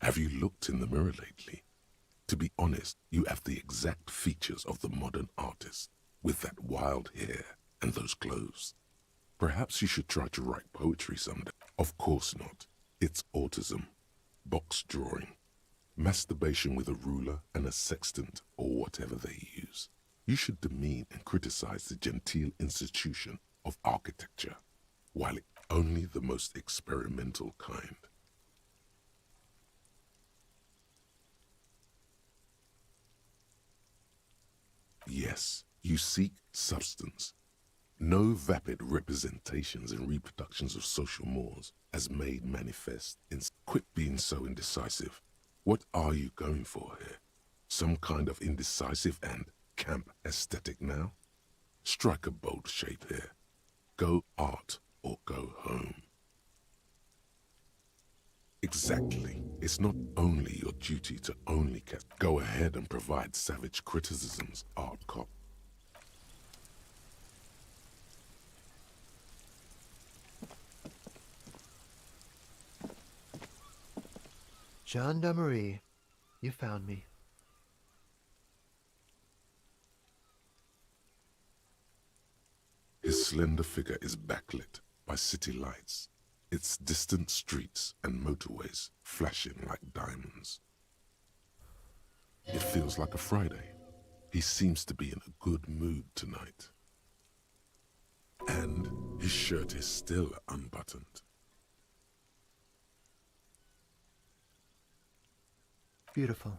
S4: Have you looked in the mirror lately? To be honest, you have the exact features of the modern artist, with that wild hair and those clothes. Perhaps you should try to write poetry someday. Of course not. It's autism, box drawing, masturbation with a ruler and a sextant or whatever they use. You should demean and criticize the genteel institution of architecture, while it's only the most experimental kind. Yes, you seek substance. No vapid representations and reproductions of social mores as made manifest in... Quit being so indecisive. What are you going for here? Some kind of indecisive and camp aesthetic now? Strike a bold shape here. Go art or go home. Exactly. It's not only your duty to only go ahead and provide savage criticisms, art cop.
S11: Gendarmerie, you found me.
S4: His slender figure is backlit by city lights, its distant streets and motorways flashing like diamonds. It feels like a Friday. He seems to be in a good mood tonight. And his shirt is still unbuttoned.
S11: Beautiful.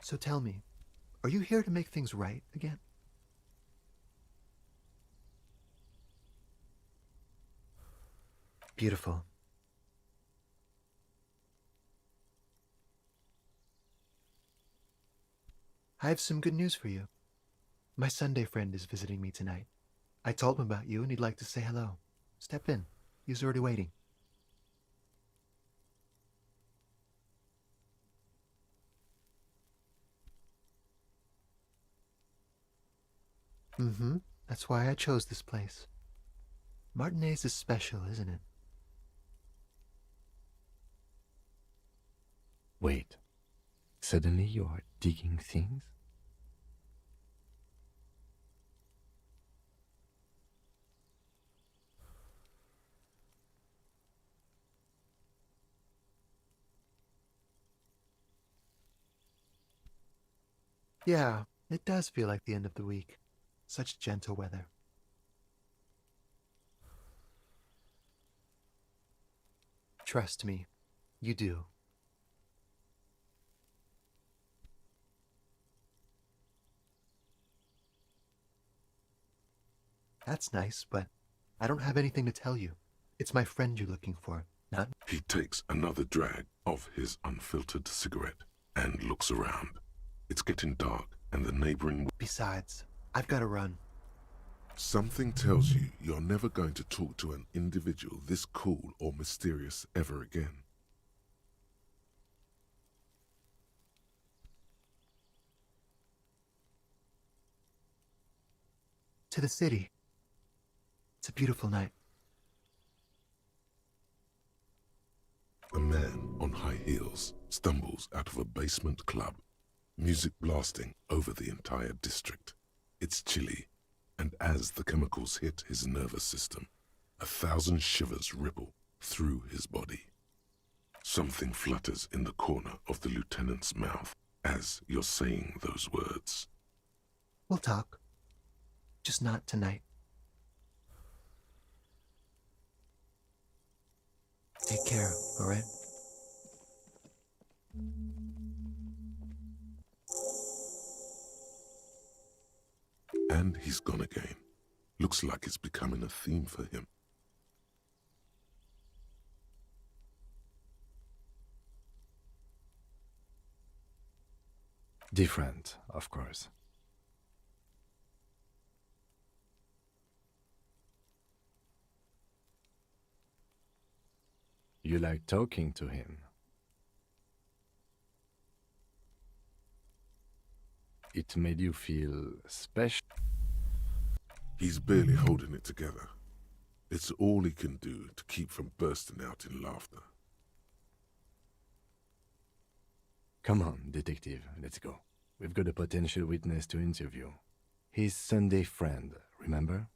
S11: So tell me, are you here to make things right again? Beautiful. I have some good news for you. My Sunday friend is visiting me tonight. I told him about you and he'd like to say hello. Step in. He's already waiting. Mm-hmm. That's why I chose this place. Martinez is special, isn't it?
S8: Wait. Suddenly you are digging things?
S11: Yeah, it does feel like the end of the week. Such gentle weather. Trust me, you do. That's nice, but I don't have anything to tell you. It's my friend you're looking for, not...
S4: He takes another drag of his unfiltered cigarette and looks around. It's getting dark and the neighboring...
S11: Besides, I've got to run.
S4: Something tells you you're never going to talk to an individual this cool or mysterious ever again.
S11: To the city. It's a beautiful night.
S4: A man on high heels stumbles out of a basement club, music blasting over the entire district. It's chilly, and as the chemicals hit his nervous system, 1,000 shivers ripple through his body. Something flutters in the corner of the lieutenant's mouth as you're saying those words.
S11: We'll talk. Just not tonight. Take care, alright?
S4: And he's gone again. Looks like it's becoming a theme for him.
S8: Different, of course. You like talking to him. It made you feel special.
S4: He's barely holding it together. It's all he can do to keep from bursting out in laughter.
S8: Come on, detective, let's go. We've got a potential witness to interview. His Sunday friend, remember?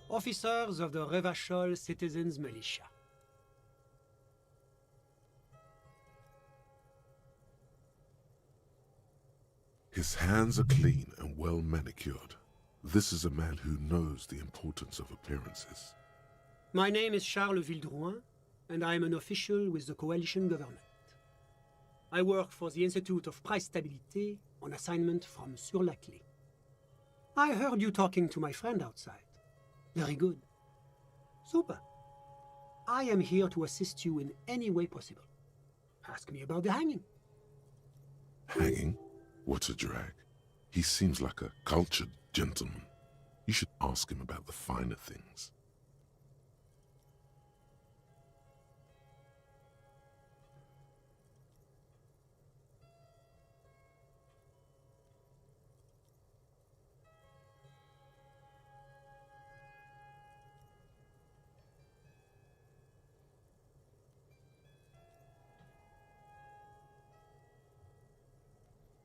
S12: Officers of the Revachol Citizens Militia.
S4: His hands are clean and well manicured. This is a man who knows the importance of appearances.
S12: My name is Charles Vildrouin, and I am an official with the coalition government. I work for the Institute of Price Stabilité on assignment from Sur-la-Clé. I heard you talking to my friend outside. Very good. Super. I am here to assist you in any way possible. Ask me about the hanging.
S4: Hanging? What a drag. He seems like a cultured gentleman. You should ask him about the finer things.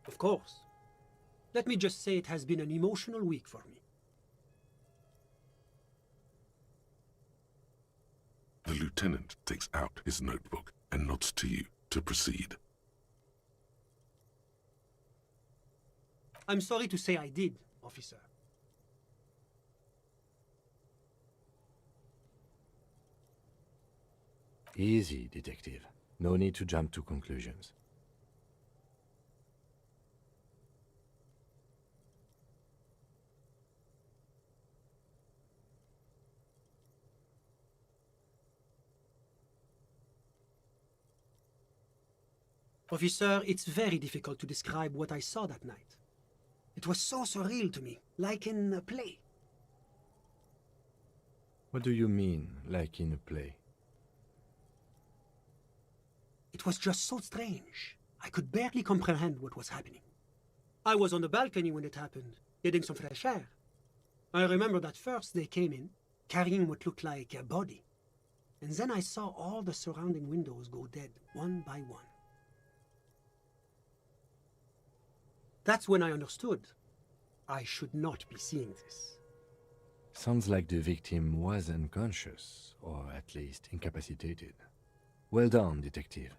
S12: Of course. Let me just say it has been an emotional week for me.
S4: The lieutenant takes out his notebook and nods to you to proceed.
S12: I'm sorry to say I did, officer.
S8: Easy, detective. No need to jump to conclusions.
S12: Officer, it's very difficult to describe what I saw that night. It was so surreal to me, like in a play.
S8: What do you mean, like in a play?
S12: It was just so strange. I could barely comprehend what was happening. I was on the balcony when it happened, getting some fresh air. I remember that first they came in, carrying what looked like a body. And then I saw all the surrounding windows go dead, one by one. That's when I understood I should not be seeing this.
S8: Sounds like the victim was unconscious, or at least incapacitated. Well done, detective.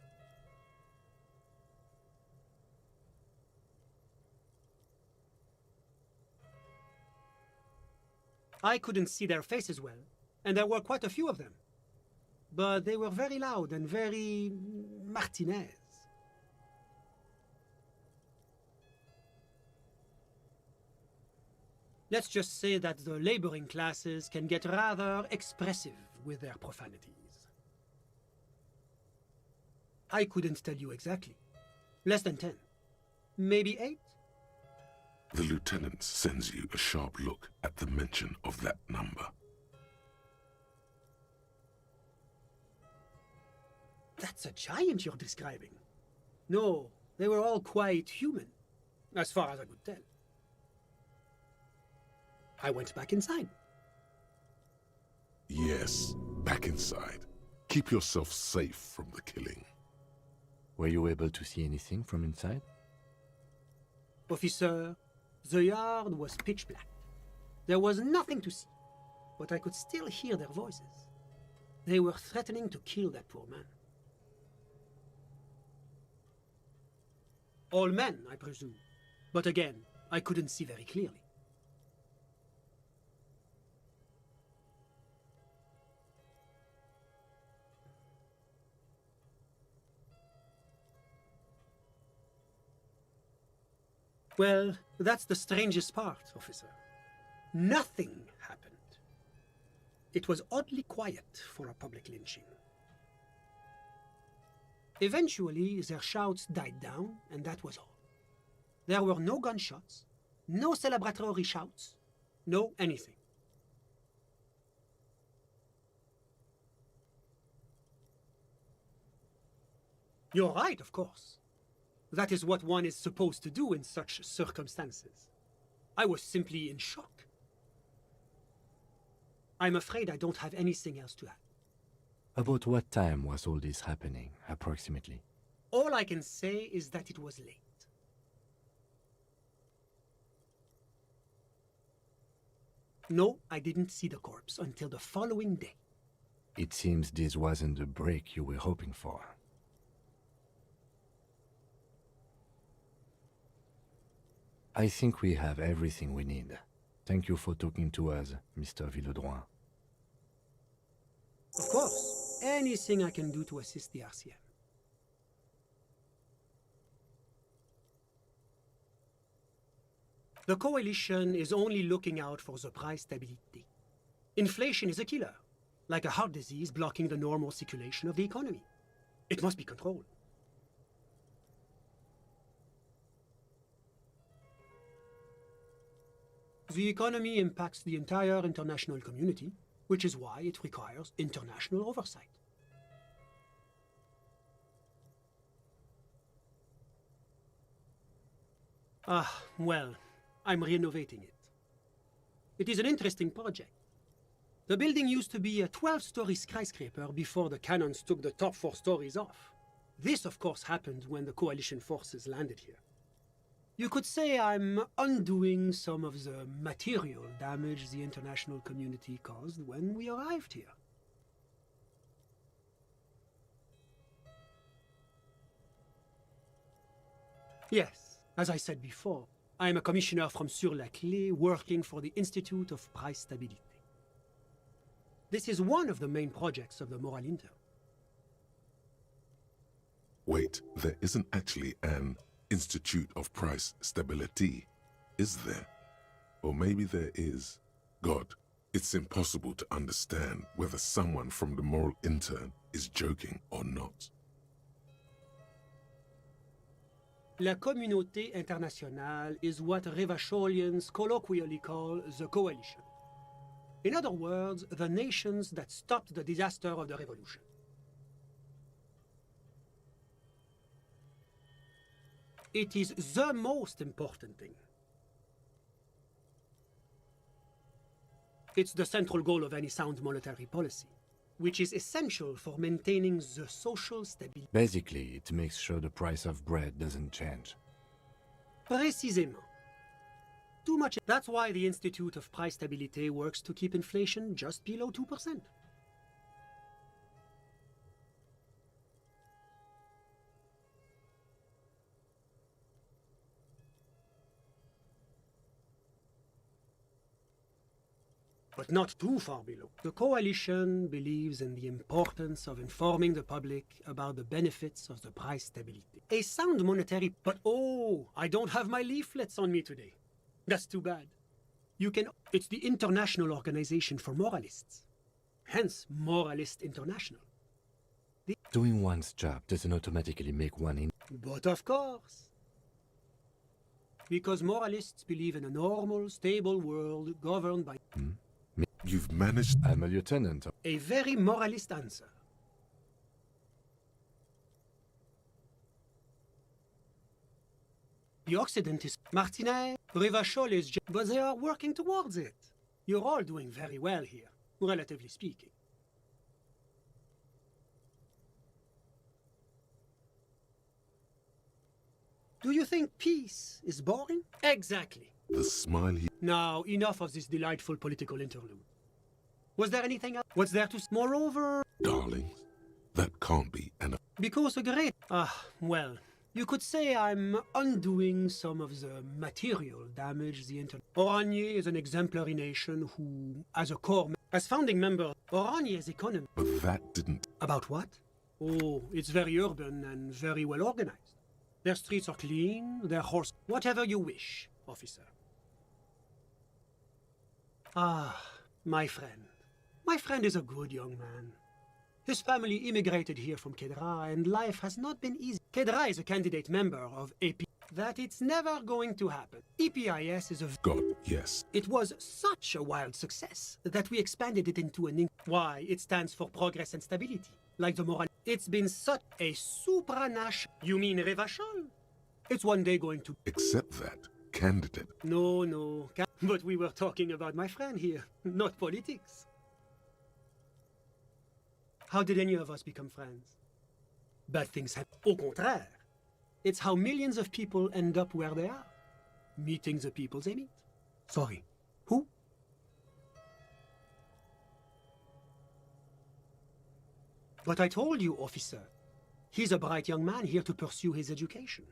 S12: I couldn't see their faces well, and there were quite a few of them. But they were very loud and very Martinez. Let's just say that the laboring classes can get rather expressive with their profanities. I couldn't tell you exactly. Less than 10. Maybe 8?
S4: The lieutenant sends you a sharp look at the mention of that number.
S12: That's a giant you're describing. No, they were all quite human, as far as I could tell. I went back inside.
S4: Yes, back inside. Keep yourself safe from the killing.
S8: Were you able to see anything from inside?
S12: Officer, the yard was pitch black. There was nothing to see, but I could still hear their voices. They were threatening to kill that poor man. All men, I presume. But again, I couldn't see very clearly. Well, that's the strangest part, officer. Nothing happened. It was oddly quiet for a public lynching. Eventually, their shouts died down, and that was all. There were no gunshots, no celebratory shouts, no anything. You're right, of course. That is what one is supposed to do in such circumstances. I was simply in shock. I'm afraid I don't have anything else to add.
S8: About what time was all this happening, approximately?
S12: All I can say is that it was late. No, I didn't see the corpse until the following day.
S8: It seems this wasn't the break you were hoping for. I think we have everything we need. Thank you for talking to us, Mr. Villedroit.
S12: Of course, anything I can do to assist the RCM. The Coalition is only looking out for the price stability. Inflation is a killer, like a heart disease blocking the normal circulation of the economy. It must be controlled. The economy impacts the entire international community, which is why it requires international oversight. Well, I'm renovating it. It is an interesting project. The building used to be a 12-story skyscraper before the cannons took the top 4 stories off. This, of course, happened when the coalition forces landed here. You could say I'm undoing some of the material damage the international community caused when we arrived here. Yes, as I said before, I am a commissioner from Sur-la-Clé working for the Institute of Price Stabilité. This is one of the main projects of the Moral Inter.
S4: Wait, there isn't actually an Institute of Price Stability, is there? Or maybe there is. God, it's impossible to understand whether someone from the Moral Intern is joking or not.
S12: La communauté internationale is what Revacholians colloquially call the coalition. In other words, the nations that stopped the disaster of the revolution. It is the most important thing. It's the central goal of any sound monetary policy, which is essential for maintaining the social stability.
S8: Basically, it makes sure the price of bread doesn't change.
S12: Précisément. Too much. That's why the Institute of Price Stability works to keep inflation just below 2%. But not too far below. The coalition believes in the importance of informing the public about the benefits of the price stability. A sound monetary, but oh, I don't have my leaflets on me today. That's too bad. It's the International Organization for Moralists. Hence, Moralist International.
S8: Doing one's job doesn't automatically make one in.
S12: But of course. Because moralists believe in a normal, stable world governed by...
S4: You've managed...
S8: I'm a lieutenant.
S12: A very moralist answer. The Occident is... Martinet, Revachol is... But they are working towards it. You're all doing very well here, relatively speaking. Do you think peace is boring? Exactly.
S4: The smile he...
S12: Now, enough of this delightful political interlude. Was there anything else? What's there to... Moreover...
S4: Darling, that can't be an...
S12: Because a great... well, you could say I'm undoing some of the material damage the internet... Oranje is an exemplary nation who, as a core... As founding member, Oranje's economy...
S4: But that didn't...
S12: About what? Oh, it's very urban and very well organized. Their streets are clean, their horse... Whatever you wish, officer. Ah, my friend. My friend is a good young man. His family immigrated here from Kedra, and life has not been easy. Kedra is a candidate member of AP. That it's never going to happen. EPIS is a...
S4: God, yes.
S12: It was such a wild success that we expanded it into an... Why, it stands for progress and stability. Like the moral... It's been such a supranational... You mean Revachol? It's one day going to...
S4: Except that, candidate.
S12: No. But we were talking about my friend here, not politics. How did any of us become friends? Bad things happen. Au contraire. It's how millions of people end up where they are. Meeting the people they meet. Sorry. Who? But I told you, officer. He's a bright young man here to pursue his education.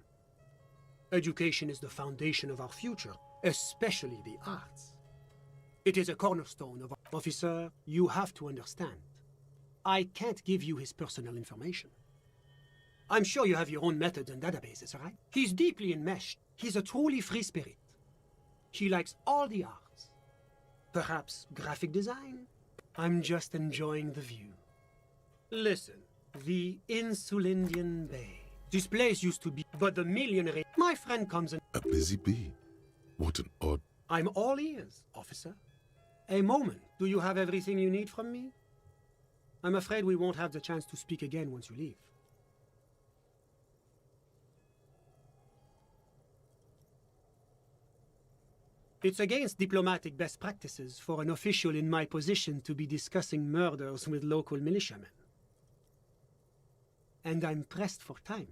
S12: Education is the foundation of our future, especially the arts. It is a cornerstone of our... Officer, you have to understand. I can't give you his personal information. I'm sure you have your own methods and databases, right? He's deeply enmeshed. He's a truly free spirit. He likes all the arts. Perhaps graphic design? I'm just enjoying the view. Listen, the Insulindian Bay. This place used to be, but the millionaire... My friend comes in...
S4: A busy bee? What an odd...
S12: I'm all ears, officer. A moment. Do you have everything you need from me? I'm afraid we won't have the chance to speak again once you leave. It's against diplomatic best practices for an official in my position to be discussing murders with local militiamen. And I'm pressed for time.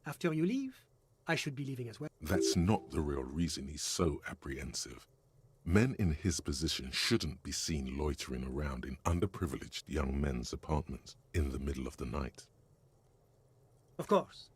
S12: After you leave, I should be leaving as well.
S4: That's not the real reason he's so apprehensive. Men in his position shouldn't be seen loitering around in underprivileged young men's apartments in the middle of the night.
S12: Of course.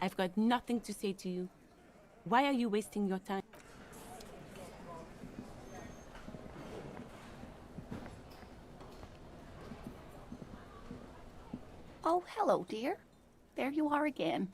S2: I've got nothing to say to you. Why are you wasting your time?
S13: Oh, hello, dear. There you are again.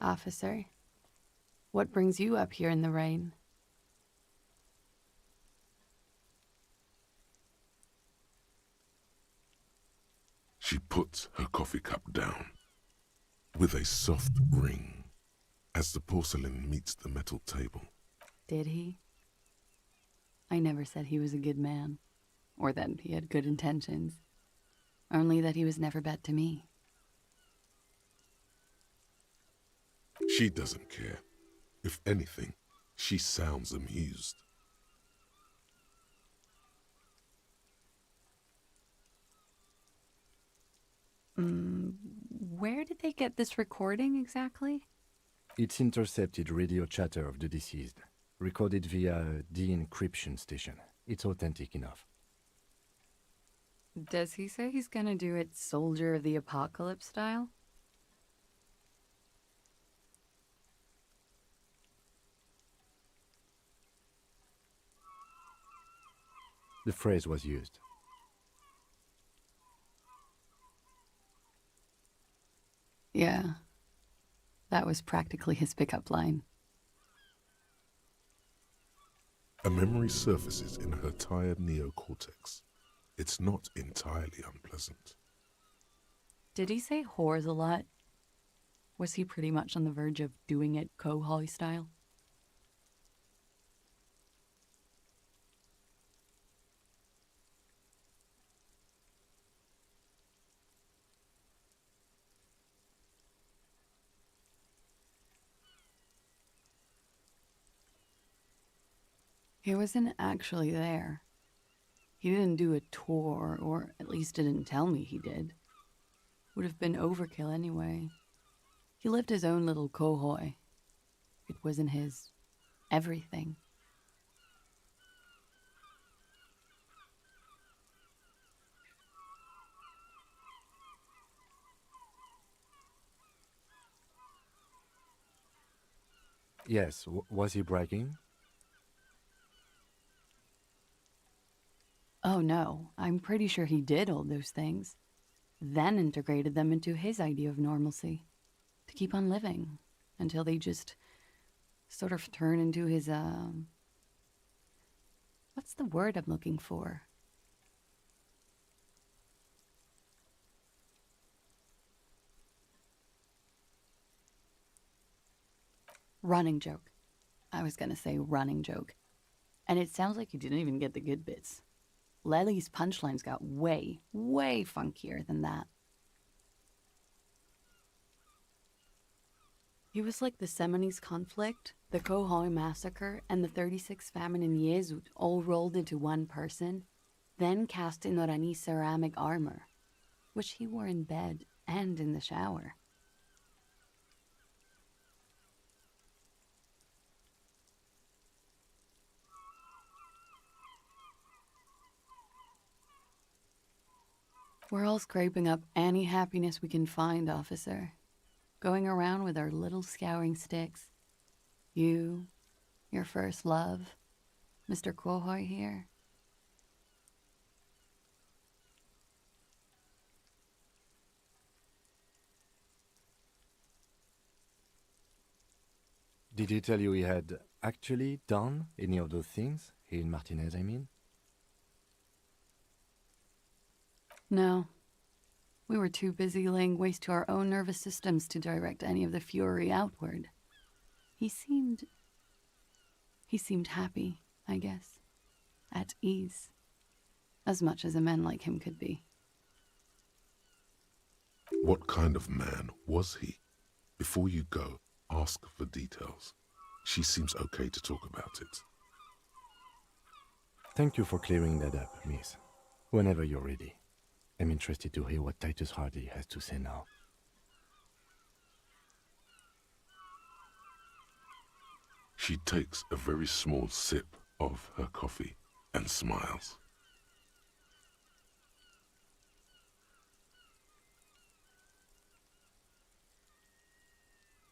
S14: Officer, what brings you up here in the rain?
S4: She puts her coffee cup down with a soft ring as the porcelain meets the metal table.
S14: Did he? I never said he was a good man, or that he had good intentions, only that he was never bad to me.
S4: She doesn't care. If anything, she sounds amused.
S14: Where did they get this recording exactly?
S8: It's intercepted radio chatter of the deceased, recorded via a de-encryption station. It's authentic enough.
S14: Does he say he's gonna do it Soldier of the Apocalypse style?
S8: The phrase was used.
S14: Yeah. That was practically his pickup line.
S4: A memory surfaces in her tired neocortex. It's not entirely unpleasant.
S14: Did he say whores a lot? Was he pretty much on the verge of doing it Kohoi style? He wasn't actually there. He didn't do a tour, or at least didn't tell me he did. Would have been overkill anyway. He lived his own little kohoi. It wasn't his everything.
S8: Yes, was he bragging?
S14: Oh no, I'm pretty sure he did all those things, then integrated them into his idea of normalcy, to keep on living, until they just sort of turn into his, what's the word I'm looking for? Running joke. I was gonna say running joke. And it sounds like you didn't even get the good bits. Lely's punchlines got way, way funkier than that. He was like the Seminoles conflict, the Khohoi massacre, and the 36 famine in Yezud all rolled into one person, then cast in Orani's ceramic armor, which he wore in bed and in the shower. We're all scraping up any happiness we can find, officer. Going around with our little scouring sticks. You, your first love, Mr. Khohoi here.
S8: Did he tell you he had actually done any of those things? He and Martinez, I mean?
S14: No. We were too busy laying waste to our own nervous systems to direct any of the fury outward. He seemed happy, I guess. At ease. As much as a man like him could be.
S4: What kind of man was he? Before you go, ask for details. She seems okay to talk about it.
S8: Thank you for clearing that up, miss. Whenever you're ready. I'm interested to hear what Titus Hardy has to say now.
S4: She takes a very small sip of her coffee and smiles.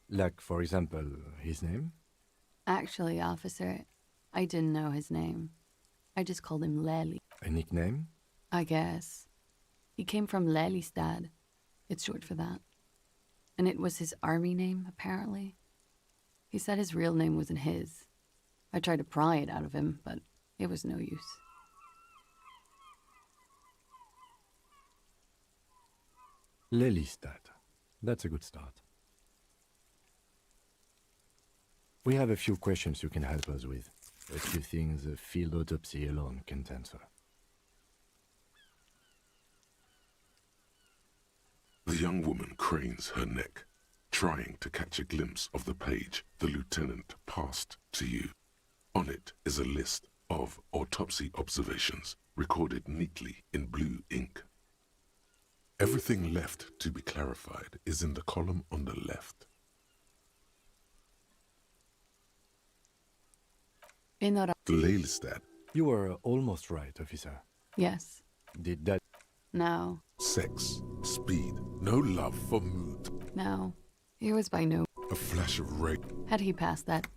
S8: Like, for example, his name?
S14: Actually, officer, I didn't know his name. I just called him Lely.
S8: A nickname?
S14: I guess. He came from Lelystad. It's short for that. And it was his army name, apparently. He said his real name wasn't his. I tried to pry it out of him, but it was no use.
S8: Lelystad. That's a good start. We have a few questions you can help us with. A few things a field autopsy alone can't answer.
S4: The young woman cranes her neck, trying to catch a glimpse of the page the lieutenant passed to you. On it is a list of autopsy observations recorded neatly in blue ink. Everything left to be clarified is in the column on the left. Lelystad.
S8: You were almost right, officer.
S14: Yes.
S8: Did that...
S14: No.
S4: Sex, speed, no love for mood.
S14: No. He was by no...
S4: A flash of red.
S14: Had he passed that?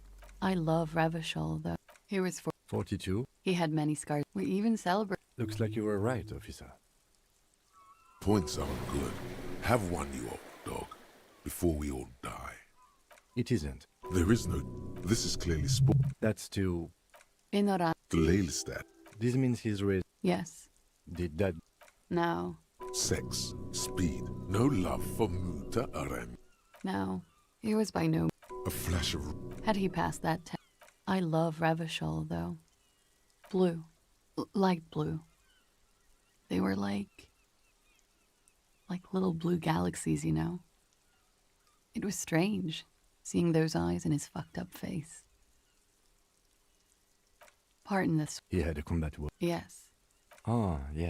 S14: I love Revachol, though. He was
S8: 42?
S14: He had many scars. We even celebrate...
S8: Looks like you were right, officer.
S4: Points aren't good. Have one, you old dog, before we all die.
S8: It isn't.
S4: There is no... This is clearly sport.
S8: That's to...
S4: Lelystad.
S8: This means he's raised...
S14: Yes.
S8: Did that...
S14: No.
S4: Sex, speed, no love for Muta Arem.
S14: No. He was by no...
S4: A flash of...
S14: Had he passed that I love Revachol, though. Blue. Light blue. They were like little blue galaxies, you know? It was strange, seeing those eyes in his fucked up face. Pardon this.
S8: He had a combat war.
S14: Yes.
S8: Ah, yeah.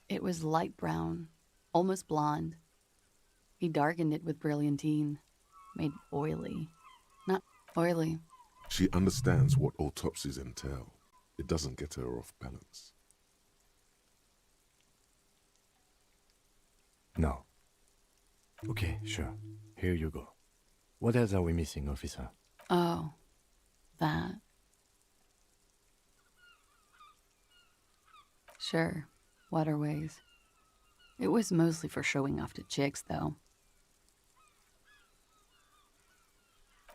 S14: It was light brown, almost blonde. He darkened it with brilliantine, made oily. Not oily.
S4: She understands what autopsies entail. It doesn't get her off balance.
S8: No. Okay, sure. Here you go. What else are we missing, officer?
S14: Oh, that. Sure, waterways. It was mostly for showing off to chicks, though.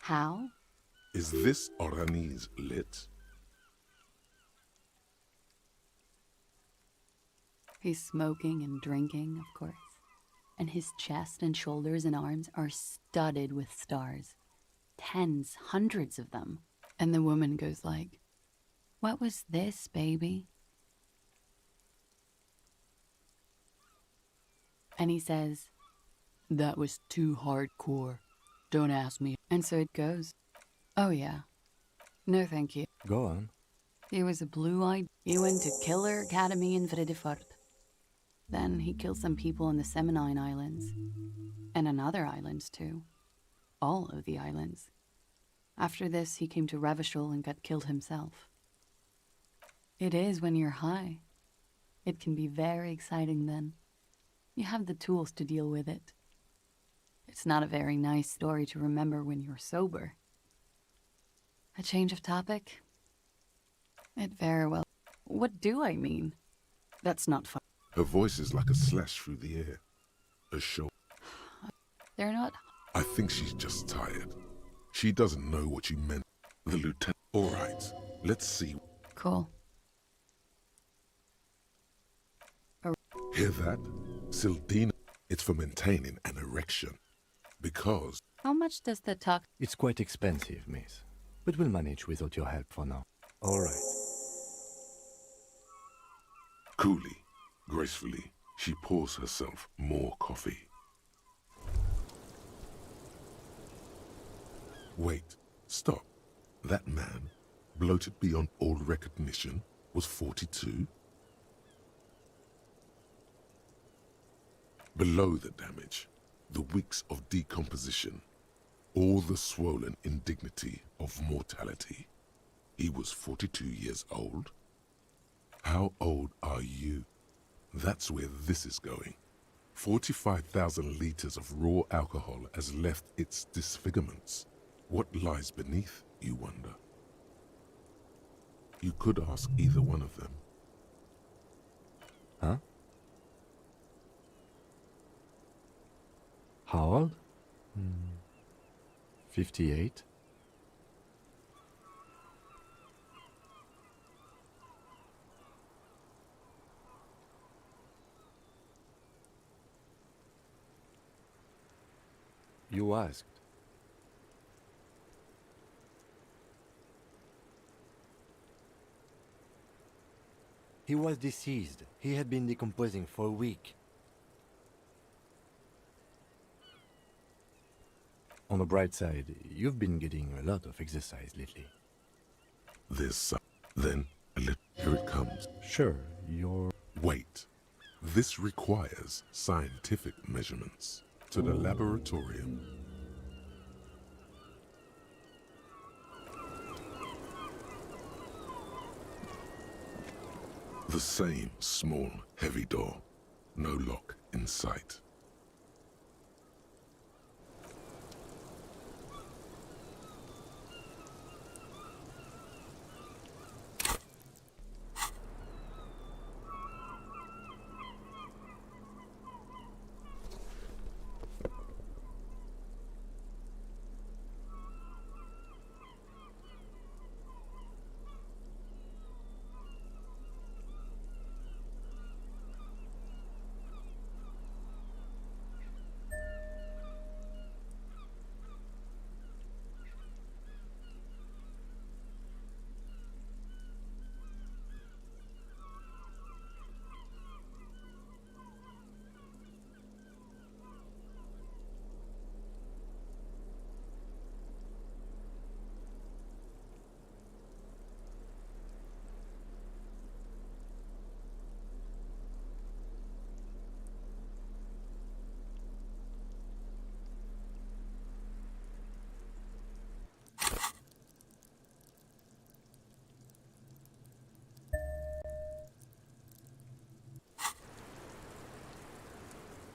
S14: How?
S4: Is this Orani's lit?
S14: He's smoking and drinking, of course. And his chest and shoulders and arms are studded with stars. Tens, hundreds of them. And the woman goes like, "What was this, baby?" And he says, "That was too hardcore. Don't ask me." And so it goes. Oh yeah. No thank you.
S8: Go on.
S14: He was a blue-eyed. He went to Killer Academy in Vredefort. Then he killed some people in the Seminine Islands. And on other islands too. All of the islands. After this, he came to Revachol and got killed himself. It is when you're high. It can be very exciting then. You have the tools to deal with it. It's not a very nice story to remember when you're sober. A change of topic? It very well. What do I mean? That's not fun.
S4: Her voice is like a slash through the air. A show.
S14: They're not.
S4: I think she's just tired. She doesn't know what you meant. The lieutenant. All right, let's see.
S14: Cool.
S4: Hear that? Sildina. It's for maintaining an erection. Because...
S14: How much does the talk?
S8: It's quite expensive, miss. But we'll manage without your help for now. All right.
S4: Coolly, gracefully, she pours herself more coffee. Wait, stop. That man, bloated beyond all recognition, was 42? Below the damage, the weeks of decomposition, all the swollen indignity of mortality. He was 42 years old? How old are you? That's where this is going. 45,000 liters of raw alcohol has left its disfigurements. What lies beneath, you wonder? You could ask either one of them.
S8: Huh? How old? 58? You asked. He was deceased. He had been decomposing for a week. On the bright side, you've been getting a lot of exercise lately.
S4: There's some. Then, here it comes.
S8: Sure, you're...
S4: Wait. This requires scientific measurements. To the laboratorium. The same small, heavy door. No lock in sight.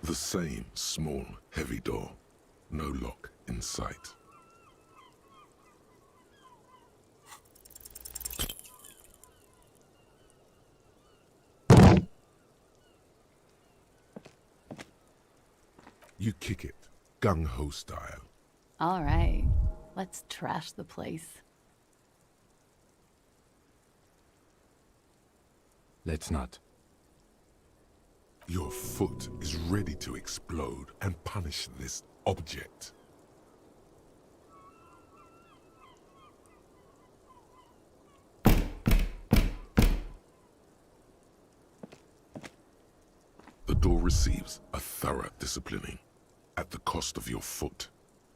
S4: The same small, heavy door. No lock in sight. You kick it, gung-ho style.
S14: All right, let's trash the place.
S8: Let's not.
S4: Your foot is ready to explode and punish this object. The door receives a thorough disciplining, at the cost of your foot.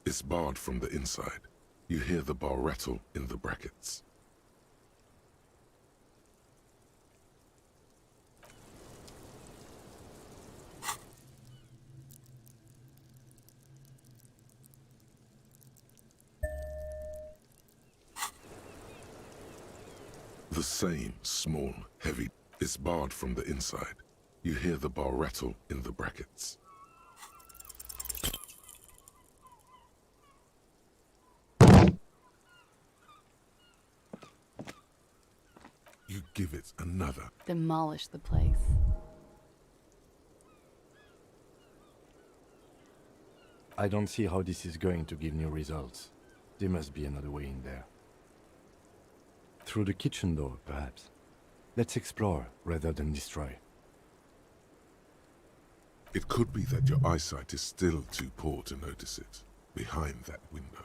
S4: It's barred from the inside. You hear the bar rattle in the brackets. The same small, heavy is barred from the inside. You hear the bar rattle in the brackets. You give it another.
S14: Demolish the place.
S8: I don't see how this is going to give new results. There must be another way in there. Through the kitchen door, perhaps. Let's explore rather than destroy.
S4: It could be that your eyesight is still too poor to notice it behind that window.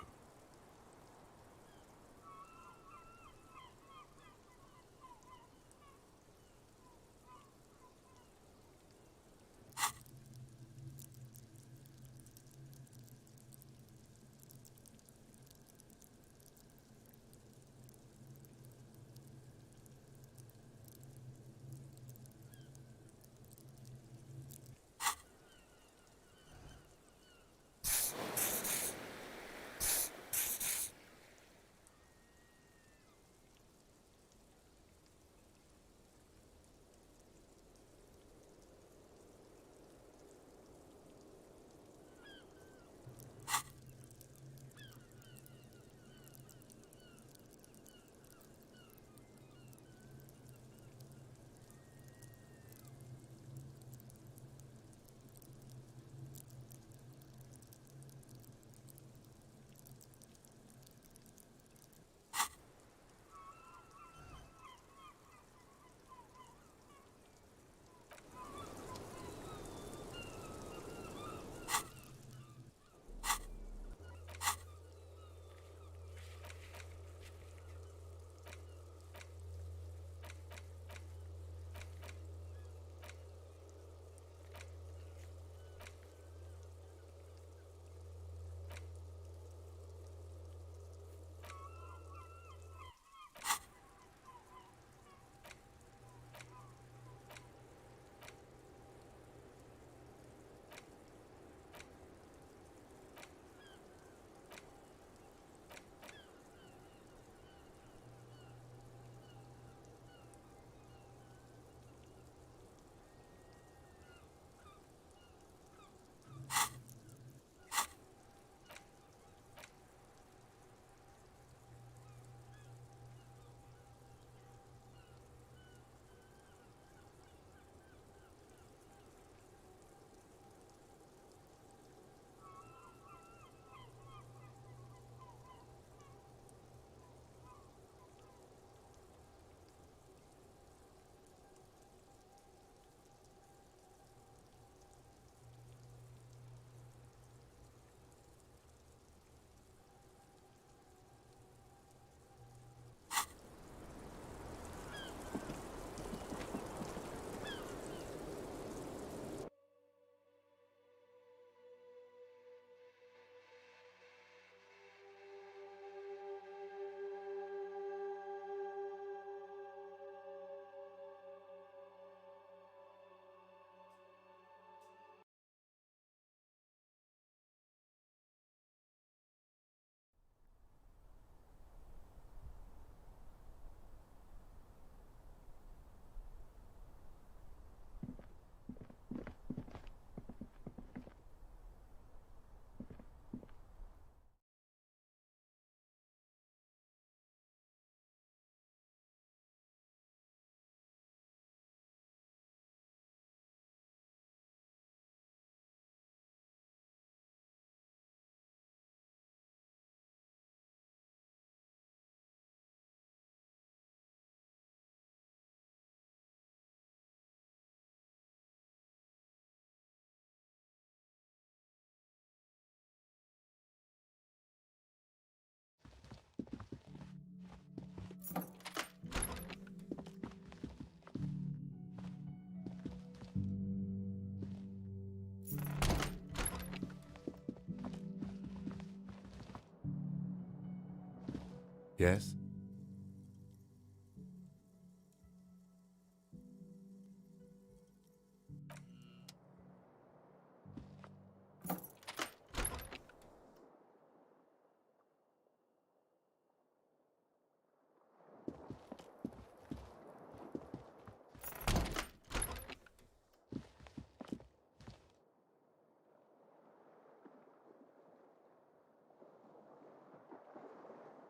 S8: Yes?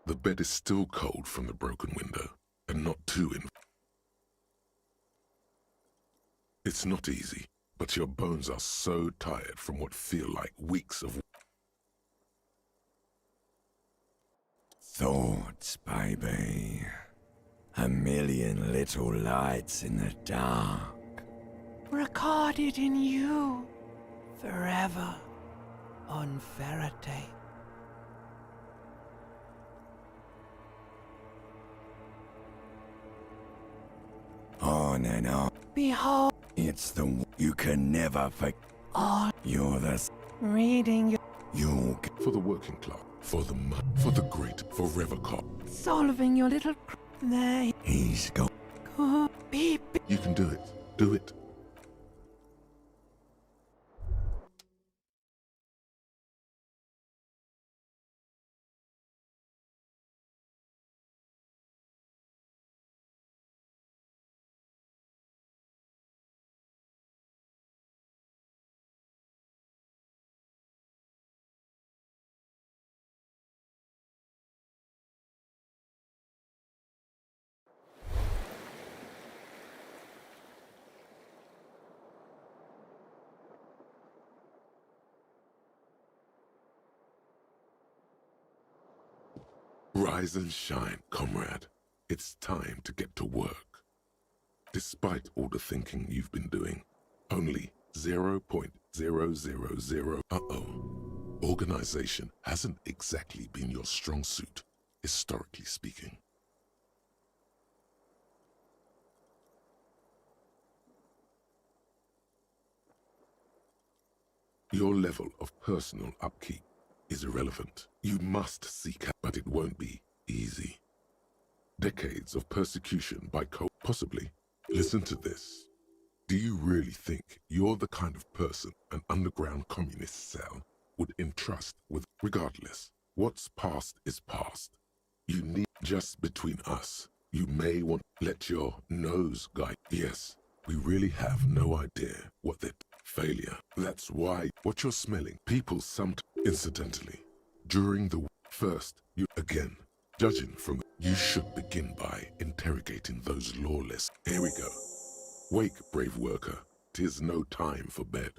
S4: The bed is still cold from the broken window, and not too in. It's not easy, but your bones are so tired from what feel like weeks of.
S15: Thoughts, baby. A million little lights in the dark.
S1: Recorded in you forever on Faraday.
S15: On and on.
S1: Behold,
S15: It's the you can never forget.
S1: all
S15: You're the
S1: reading your
S15: you
S4: For the working class, for the for the great, forever cop.
S1: solving your little there.
S15: he's go.
S1: Go beep.
S4: You can do it. Do it. Rise and shine, comrade. It's time to get to work. Despite all the thinking you've been doing, only 0.000. Organization hasn't exactly been your strong suit, historically speaking. Your level of personal upkeep is irrelevant. You must seek out, but it won't be easy. Decades of persecution by possibly. Listen to this. Do you really think you're the kind of person an underground communist cell would entrust with? Regardless, what's past is past. You need just between us. You may want to let your nose guide. Yes, we really have no idea what that failure. That's why what you're smelling, people incidentally, during the first, you again, judging from, you should begin by interrogating those lawless. Here we go. Wake, brave worker. 'Tis no time for bed.